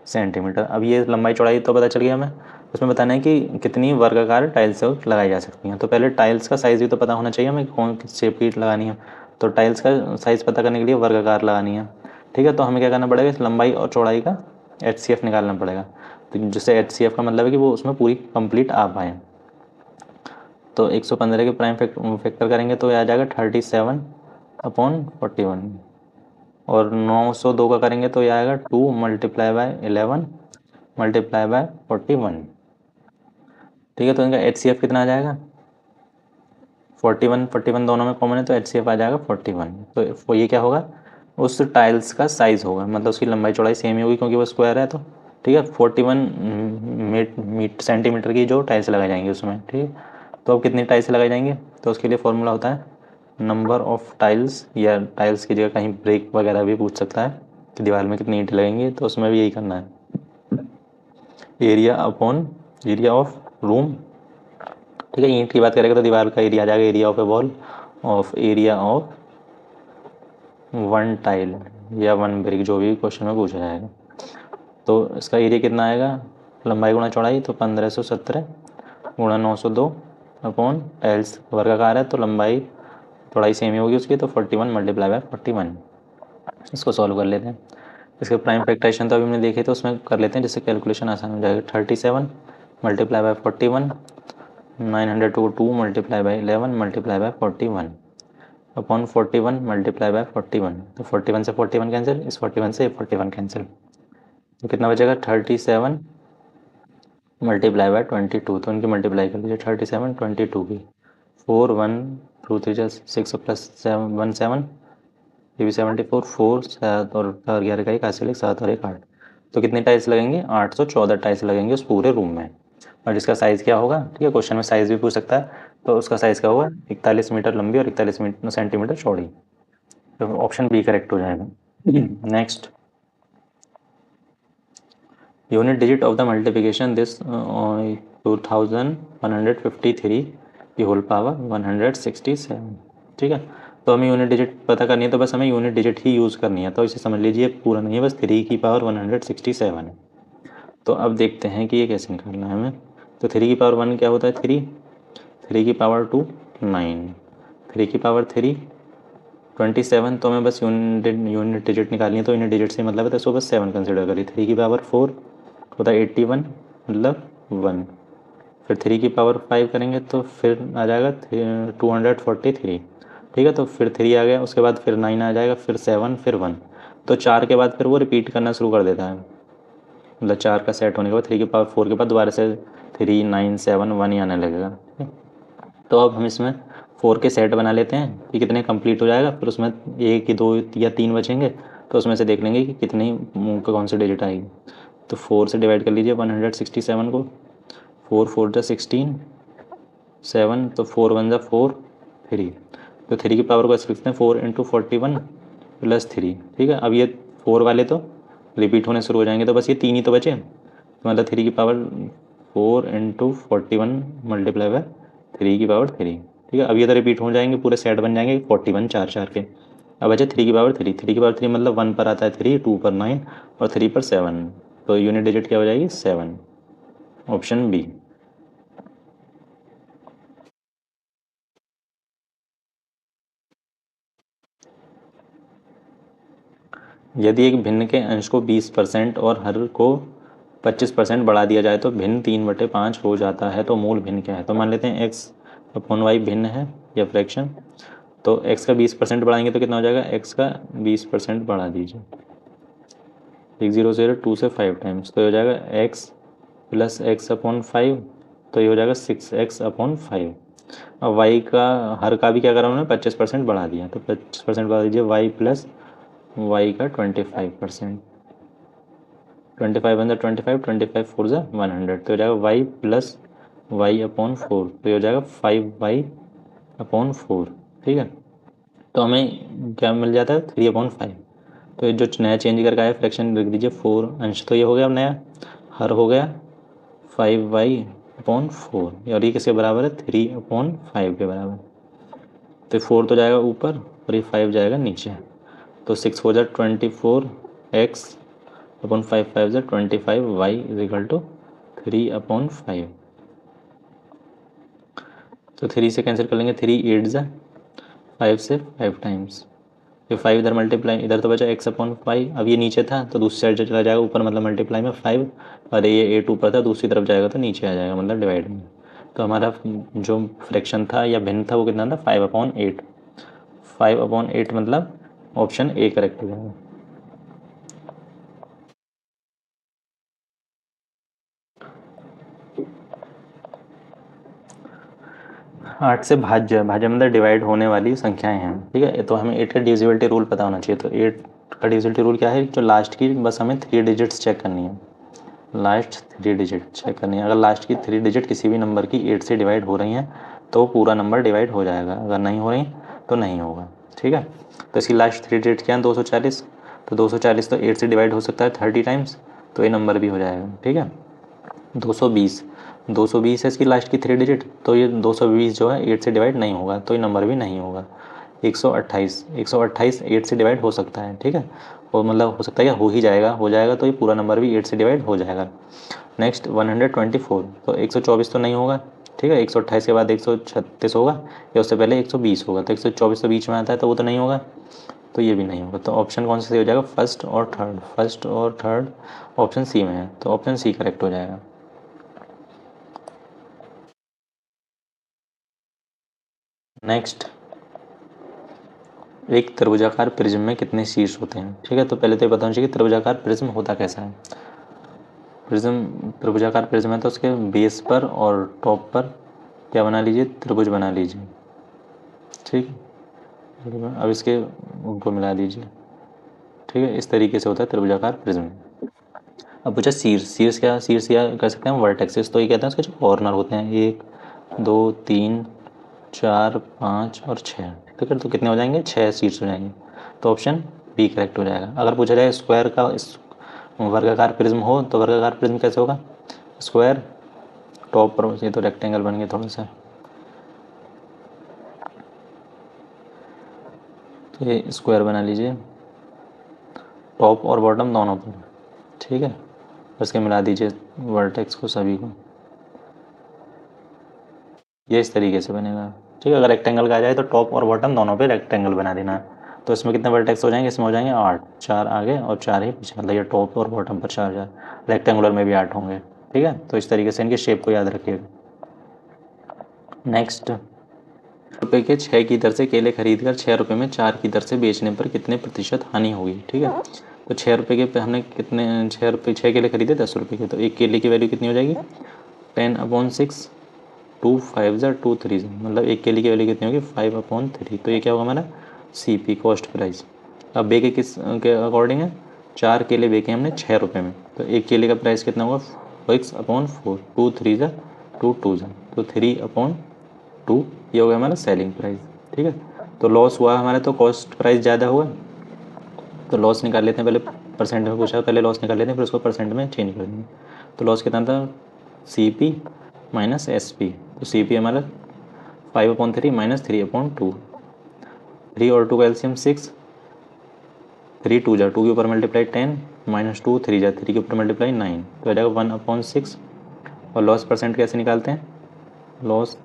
सेंटीमीटर। अब ये लंबाई चौड़ाई तो पता चल गया हमें, उसमें बताना है कि कितनी वर्गाकार टाइल्स लगाई जा सकती हैं। तो पहले टाइल्स का साइज़ भी तो पता होना चाहिए हमें, कौन किस शेप की लगानी है, तो टाइल्स का साइज़ पता करने के लिए वर्गाकार लगानी है। ठीक है, तो हमें क्या करना पड़ेगा, इस लंबाई और चौड़ाई का HCF निकालना पड़ेगा। तो जिससे HCF का मतलब है कि वो उसमें पूरी कंप्लीट आ पाए। तो 115 के प्राइम फैक्टर करेंगे तो आ जाएगा 37/41, और 902 का करेंगे तो ये आएगा 2 × 11 × 41। ठीक है, तो इनका HCF कितना आ जाएगा 41, 41 दोनों में कॉमन है, तो HCF आ जाएगा 41। तो ये क्या होगा, उस टाइल्स का साइज़ होगा, मतलब उसकी लंबाई चौड़ाई सेम ही होगी क्योंकि वो स्क्वायर है। तो ठीक है, 41 सेंटीमीटर की जो टाइल्स लगाई जाएंगी उसमें। ठीक है, तो अब कितनी टाइल्स लगाई जाएंगी, तो उसके लिए फॉर्मूला होता है नंबर ऑफ़ टाइल्स, या टाइल्स की जगह कहीं ब्रेक वगैरह भी पूछ सकता है कि दीवार में कितनी ईंटें लगेंगी, तो उसमें भी यही करना है, area upon area of room. ठीक है, ईंट की बात करेंगे तो दीवार का एरिया आ जाएगा area of A wall of area of 1 tile या 1 ब्रिक, जो भी क्वेश्चन में पूछा जाएगा। तो इसका एरिया कितना आएगा, लंबाई गुणा चौड़ाई, तो 1517 गुणा 902, अपॉन एल वर्गाकार है तो लंबाई चौड़ाई सेम ही होगी उसकी, तो 41 मल्टीप्लाई बाय 41। इसको सॉल्व कर लेते हैं। इसके प्राइम फैक्टराइजेशन तो अभी हमने देखे तो उसमें कर लेते हैं जिससे कैलकुलेशन आसान हो जाएगा। 37 मल्टीप्लाई बाय 41, 900 को 2 multiply by 11 multiply by 41 upon 41 multiply by 41। तो 41 से 41 कैंसिल, इस 41 से 41 कैंसिल, तो कितना बचेगा 37 मल्टीप्लाई बाय 22। तो उनकी मल्टीप्लाई कर लीजिए 37 22 की, 4 1 2 3 6 प्लस 7 1 7, ये भी 74, 4 7 और 11 का 81, 7 और 1 8। तो कितने टाइल्स लगेंगे 814 टाइल्स लगेंगे उस पूरे रूम में। और इसका साइज़ क्या होगा, ठीक है, क्वेश्चन में साइज़ भी पूछ सकता है, तो उसका साइज़ क्या होगा 41 मीटर लंबी और 41 सेंटीमीटर चौड़ी। तो ऑप्शन बी करेक्ट हो जाएगा। Next, unit digit of the multiplication this 2153 की होल पावर 167। ठीक है, तो हमें यूनिट डिजिट पता करनी है, तो बस हमें यूनिट डिजिट ही यूज़ करनी है, तो इसे समझ लीजिए पूरा नहीं है, बस 3 की पावर 167 है। तो अब देखते हैं कि ये कैसे निकालना है हमें। तो 3 की पावर 1 क्या होता है 3, 3 की पावर 2 9, 3 की पावर 3 27। तो हमें बस यूनिट डिजिट निकालनी है, तो यूनिट डिजिट से मतलब है तो इसको बस 7 कंसिडर करिए। 3 की पावर 4 होता है 81 मतलब 1, फिर 3 की पावर 5 करेंगे तो फिर आ जाएगा 243। ठीक है, तो फिर 3 आ गया, उसके बाद फिर 9 आ जाएगा, फिर 7, फिर 1। तो 4 के बाद फिर वो रिपीट करना शुरू कर देता है, मतलब 4 का सेट होने के बाद 3 की पावर 4 के बाद दोबारा से 3 9 7 1 ही आने लगेगा। तो अब हम इसमें 4 के सेट बना लेते हैं कि कितने कंप्लीट हो जाएगा, फिर उसमें 1 2 या 3 बचेंगे, तो उसमें से देख लेंगे कि कितनी कौन सी डिजिट आएगी। तो 4 से डिवाइड कर लीजिए 167 को, 4 4 जा 16, 7 तो 4 1 जा 4 3। तो 3 की पावर को ऐसे लिखते हैं 4 इंटू 41 प्लस 3। ठीक है, अब ये 4 वाले तो रिपीट होने शुरू हो जाएंगे, तो बस ये 3 ही तो बचे, तो मतलब 3 की पावर 4 इंटू 41 मल्टीप्लाई बाय 3 की पावर 3। ठीक है, अब ये तो रिपीट हो जाएंगे, पूरे सेट बन जाएंगे 41 4 4 के। अब बचे 3 की पावर 3, 3 की पावर 3 मतलब 1 पर आता है 3, 2 पर 9 और 3 पर 7। तो यूनिट डिजिट क्या हो जाएगी 7, ऑप्शन बी। यदि एक भिन्न के अंश को 20% और हर को 25% बढ़ा दिया जाए तो भिन्न 3/5 हो जाता है, तो मूल भिन्न क्या है। तो मान लेते हैं एक्स अपॉन वाई भिन्न है या फ्रैक्शन, तो एक्स का 20% बढ़ाएंगे तो कितना हो जाएगा, एक्स का 20% बढ़ा दीजिए 1 0 0 2 से 5 टाइम्स, तो हो जाएगा एक्स प्लस एक्स अपॉन 5, तो ये हो जाएगा 6x अपॉन 5। अब वाई का हर का भी क्या करा उन्होंने 25% बढ़ा दिया, तो 25% बढ़ा दीजिए वाई प्लस वाई का 25%, 25 वन 25, 25 4 ज़ा 100, तो हो जाएगा वाई प्लस वाई अपॉन 4, तो ये हो जाएगा 5y अपॉन 4। ठीक है, तो हमें क्या मिल जाता है 3/5। तो ये जो नया चेंज करके आया फ्रैक्शन लिख दीजिए 4 अंश, तो ये हो गया अब नया हर हो गया 5y अपॉन 4, और ये किसके बराबर है 3/5 के बराबर। तो 4 तो जाएगा ऊपर और ये 5 जाएगा नीचे, तो 6 हो जाए 24x अपॉन 5 5 जा 25y इज इक्वल टू 3/5। तो 3 से कैंसिल कर लेंगे, 3 8 जा 5 से 5 टाइम्स, ये 5 इधर मल्टीप्लाई, इधर तो बचा x अपॉन 5, अब ये नीचे था तो दूसरी साइड चला जाएगा ऊपर, मतलब मल्टीप्लाई में 5, और ये 8 ऊपर था दूसरी तरफ जाएगा तो नीचे आ जाएगा, मतलब डिवाइड में। तो हमारा जो फ्रैक्शन था या भिन्न था वो कितना था 5/8, 5/8 मतलब ऑप्शन ए करेक्ट हो जाएगा। 8 से भाज्य, भाज्य मतलब डिवाइड होने वाली संख्याएं हैं। ठीक है, तो हमें 8 का डिविजिबिलिटी रूल पता होना चाहिए। तो 8 का डिविजिबिलिटी रूल क्या है, जो लास्ट की बस हमें 3 डिजिट्स चेक करनी है, लास्ट 3 डिजिट चेक करनी है। अगर लास्ट की 3 डिजिट किसी भी नंबर की 8 से डिवाइड हो रही हैं तो पूरा नंबर डिवाइड हो जाएगा, अगर नहीं हो रही तो नहीं होगा। ठीक है, तो इसकी लास्ट 3 डिजिट क्या है 240, तो 240 तो 8 से डिवाइड हो सकता है 30 टाइम्स, तो ये नंबर भी हो जाएगा। ठीक है, 220, 220 है इसकी लास्ट की 3 डिजिट, तो ये 220 जो है 8 से डिवाइड नहीं होगा, तो ये नंबर भी नहीं होगा। 128, 128 8 से डिवाइड हो सकता है। ठीक है, और मतलब हो सकता है या हो ही जाएगा, हो जाएगा तो ये पूरा नंबर भी 8 से डिवाइड हो जाएगा। नेक्स्ट 124, तो 124 तो नहीं होगा, ठीक है, 128 के बाद 136 होगा या उससे पहले 120 होगा, तो 124 तो बीच में आता है तो वो तो नहीं होगा, तो ये भी नहीं होगा। तो ऑप्शन कौन सा सही हो जाएगा, फर्स्ट और थर्ड, फर्स्ट और थर्ड ऑप्शन सी में है, तो ऑप्शन सी करेक्ट हो जाएगा। नेक्स्ट, एक त्रिभुजाकार प्रिज्म में कितने शीर्ष होते हैं। ठीक है, तो पहले तो ये बताना चाहिए कि त्रिभुजाकार प्रिज्म होता कैसा है। प्रिज्म, त्रिभुजाकार प्रिज्म है तो उसके बेस पर और टॉप पर क्या बना लीजिए, त्रिभुज बना लीजिए। ठीक है, अब इसके उनको मिला दीजिए। ठीक है, इस तरीके से होता है त्रिभुजाकार प्रिज्म। अब पूछा शीर्ष, शीर्ष क्या, शीर्ष क्या कह सकते हैं, वर्टेक्सेस, तो ये कहते हैं उसके जो कॉर्नर होते हैं, 1 2 3 4 5 और 6। ठीक है, तो कितने हो जाएंगे, 6 शीर्ष हो जाएंगे, तो ऑप्शन बी करेक्ट हो जाएगा। अगर पूछा जाए स्क्वायर का, इस वर्गाकार प्रिज्म हो तो वर्गाकार प्रिज्म कैसे होगा, स्क्वायर टॉप पर, ये तो रेक्टेंगल बन गया थोड़ा सा, तो ये स्क्वायर बना लीजिए टॉप और बॉटम दोनों पर। ठीक है, उसके मिला दीजिए वर्टेक्स को सभी को, ये इस तरीके से बनेगा। ठीक है, अगर रेक्टेंगल का आ जाए तो टॉप और बॉटम दोनों पे रेक्टेंगल बना देना है। तो इसमें कितने वर्टेक्स हो जाएंगे, इसमें हो जाएंगे 8, 4 आगे और 4 ही पीछे, मतलब ये टॉप और बॉटम पर 4 रेक्टेंगुलर में भी 8 होंगे। ठीक है, तो इस तरीके से इनके शेप को याद रखिएगा। नेक्स्ट, रुपये के 6 की दर से केले खरीद कर 6 रुपये में 4 की दर से बेचने पर कितने प्रतिशत हानि होगी। ठीक है, तो 6 रुपये के पे हमने कितने, 6 केले खरीदे 10 रुपये के, तो एक केले की वैल्यू कितनी हो जाएगी, 10/6, 2 5 ज़ा 2 3 ज़ा, मतलब एक केले की वैल्यू कितनी होगी, 5/3। तो ये क्या होगा हमारा, CP, कॉस्ट प्राइस। अब बेके किस के अकॉर्डिंग है, 4 केले बेके हमने 6 रुपये में, तो एक केले का प्राइस कितना होगा, 6/4, 2 3 ज़ा 2 2 ज़ा, तो 3/2, ये हो गया हमारा सेलिंग प्राइस। ठीक है, तो लॉस हुआ हमारा, तो कॉस्ट प्राइस ज़्यादा हुआ, तो लॉस निकाल लेते हैं, पहले परसेंट में पूछा, पहले लॉस निकाल लेते हैं फिर उसको परसेंट में चेंज कर देंगे। तो लॉस कितना था, CP माइनस SP, तो CP हमारा 5/3 माइनस 3/2, 3 और 2 का एलसीएम 6, 3 2 जा 2 के ऊपर मल्टीप्लाई 10, माइनस 2 3 जा 3 के ऊपर मल्टीप्लाई 9, तो आ जाएगा 1/6। और लॉस परसेंट कैसे निकालते हैं, लॉस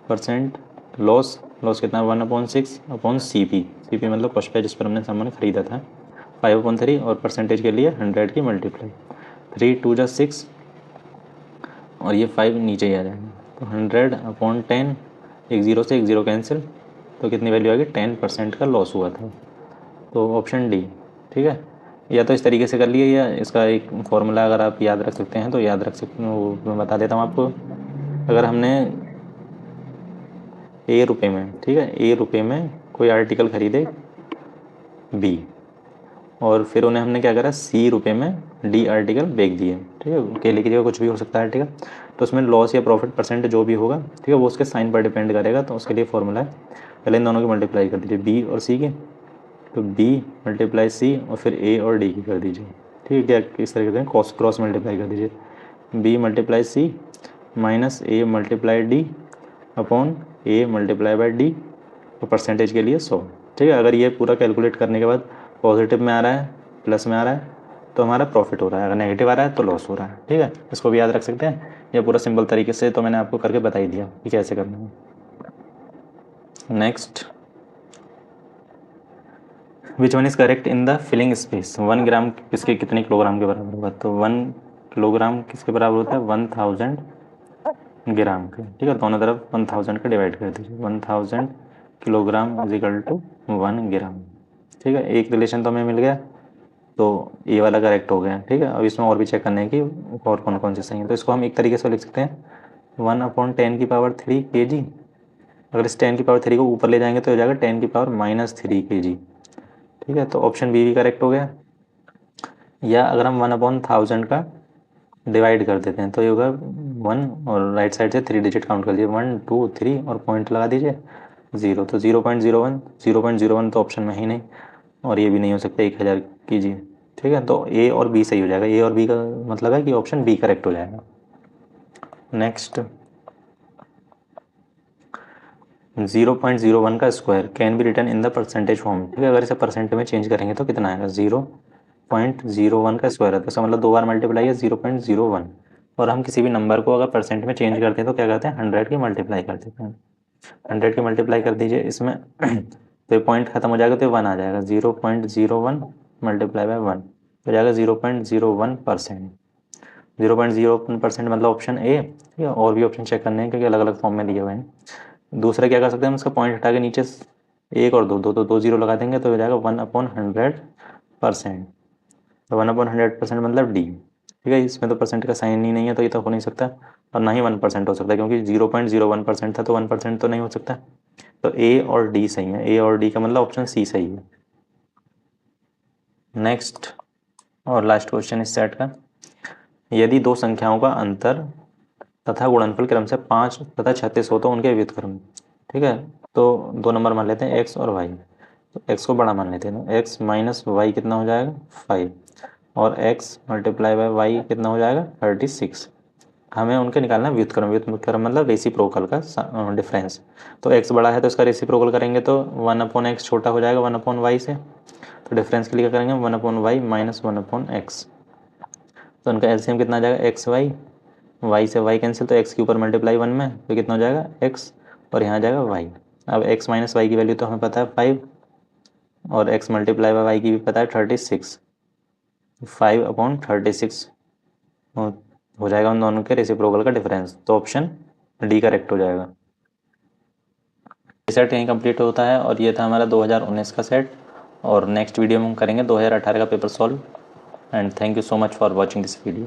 परसेंट, लॉस लॉस कितना, 1/6/CP, CP मतलब कॉस्ट प्राइस जिस पर हमने सामान खरीदा था, 5/3 और परसेंटेज के लिए 100 की मल्टीप्लाई, 3 2 जा 6 और ये 5 नीचे ही आ जाएगा, तो 100/10, एक ज़ीरो से एक ज़ीरो कैंसिल, तो कितनी वैल्यू आ गई, 10% का लॉस हुआ था, तो ऑप्शन डी। ठीक है, या तो इस तरीके से कर लिए, या इसका एक फॉर्मूला अगर आप याद रख सकते हैं तो याद रख सकते हैं, वो मैं बता देता हूँ आपको। अगर हमने A रुपये में, ठीक है, A रुपये में कोई आर्टिकल खरीदे B, और फिर उन्हें हमने क्या करा, C रुपये में D आर्टिकल बेच दिए। ठीक है, केले की जगह कुछ भी हो सकता है आर्टिकल, तो उसमें लॉस या प्रॉफिट परसेंट जो भी होगा, ठीक है, वो उसके साइन पर डिपेंड करेगा। तो उसके लिए फॉर्मूला है, पहले इन दोनों की मल्टीप्लाई कर दीजिए, B और C की, तो B मल्टीप्लाई C और फिर A और D की कर दीजिए। ठीक है, क्या इस तरीके से क्रॉस मल्टीप्लाई कर दीजिए, B multiply C minus A multiply D upon A multiply by D, और परसेंटेज के लिए 100। ठीक है, अगर ये पूरा कैलकुलेट करने के बाद पॉजिटिव में आ रहा है, प्लस में आ रहा है, तो हमारा प्रॉफिट हो रहा है, अगर नेगेटिव आ रहा है तो लॉस हो रहा है। ठीक है, इसको भी याद रख सकते हैं, ये पूरा सिंपल तरीके से तो मैंने आपको करके बता ही दिया कि कैसे करना है। Next, which one is correct in the filling space, 1 gram किसके कितने किलोग्राम के बराबर होगा, तो 1 किलोग्राम किसके बराबर होता है, 1000 ग्राम के। ठीक है, दोनों तरफ 1000 का डिवाइड कर दीजिए, 1000 किलोग्राम इज इक्वल टू 1 ग्राम। ठीक है, एक रिलेशन तो हमें मिल गया, तो ये वाला करेक्ट हो गया। ठीक है, अब इसमें और भी चेक करने की और कौन कौन से सही है, तो इसको हम एक तरीके से लिख सकते हैं 1/10⁻³ kg, अगर इस 10⁻³ को ऊपर ले जाएंगे तो हो जाएगा 10⁻³ kg। ठीक है, तो ऑप्शन बी भी करेक्ट हो गया। या अगर हम 1/1000 का डिवाइड कर देते हैं तो ये होगा 1, और राइट साइड से 3 डिजिट काउंट कर लीजिए, 1 2 3 और पॉइंट लगा दीजिए 0, तो 0.01, 0.01 तो ऑप्शन में ही नहीं, और ये भी नहीं हो सकता 1000 कीजिए। ठीक है, तो ए और बी सही हो जाएगा, ए और बी का मतलब है कि ऑप्शन बी करेक्ट हो जाएगा। नेक्स्ट, 0.01 का square can be return in the percentage form. ठीक है, अगर इसे परसेंट में चेंज करेंगे तो कितना आएगा, 0.01 का स्क्वायर है, तो इसका मतलब 2 बार मल्टीप्लाई है 0.01, और हम किसी भी नंबर को अगर परसेंट में चेंज करते हैं तो क्या करते हैं, 100 की मल्टीप्लाई कर देते हैं। 100 की मल्टीप्लाई कर दीजिए इसमें तो ये पॉइंट खत्म हो जाएगा तो ये 1 आ जाएगा, 0.01 मल्टीप्लाई बाय 1 हो जाएगा 0.01%। 0.01% मतलब ऑप्शन ए। ठीक है, और भी ऑप्शन चेक करने हैं क्योंकि अलग अलग फॉर्म में दिए हुए हैं। दूसरा क्या कर सकते हैं हम, इसका पॉइंट हटा के नीचे एक और दो तो 2 जीरो लगा देंगे तो हो जाएगा 1/100%। तो 1/100% मतलब डी। ठीक है, इसमें तो परसेंट का साइन ही नहीं है तो ये तो हो नहीं सकता, और ना ही 1% हो सकता क्योंकि 0.01% था तो 1% तो नहीं हो सकता। तो ए और डी सही है, ए और डी का मतलब ऑप्शन सी सही है। नेक्स्ट और लास्ट क्वेश्चन इस सेट का, यदि दो संख्याओं का अंतर तथा गुणनफल क्रम से 5 तथा 36 हो तो उनके व्युत्क्रम। ठीक है, तो दो नंबर मान लेते हैं एक्स और वाई। तो एक्स को बड़ा मान लेते हैं, तो एक्स माइनस वाई कितना हो जाएगा 5, और एक्स मल्टीप्लाई बाय वाई कितना हो जाएगा 36। हमें उनके निकालना है व्युत्क्रम। व्युत्क्रम मतलब रेसिप्रोकल का डिफरेंस। तो एक्स बड़ा है तो इसका रेसिप्रोकल करेंगे तो 1/x छोटा हो जाएगा 1/y से। तो डिफरेंस के लिए क्या करेंगे, 1/y माइनस 1/x। तो उनका एलसीएम कितना आ जाएगा, एक्स वाई, वाई से वाई कैंसिल, तो एक्स के ऊपर मल्टीप्लाई 1 में तो कितना हो जाएगा एक्स, और यहाँ आ जाएगा वाई। अब एक्स माइनस वाई की वैल्यू तो हमें पता है 5, और एक्स मल्टीप्लाई बाई वाई की भी पता है 36। 5/36 हो जाएगा उन दोनों के रेसिप्रोकल का डिफरेंस, तो ऑप्शन डी करेक्ट हो जाएगा। सेट यहीं कंप्लीट होता है, और ये था हमारा 2019 का सेट, और नेक्स्ट वीडियो में हम करेंगे 2018 का paper solve. And thank you so much for watching this video.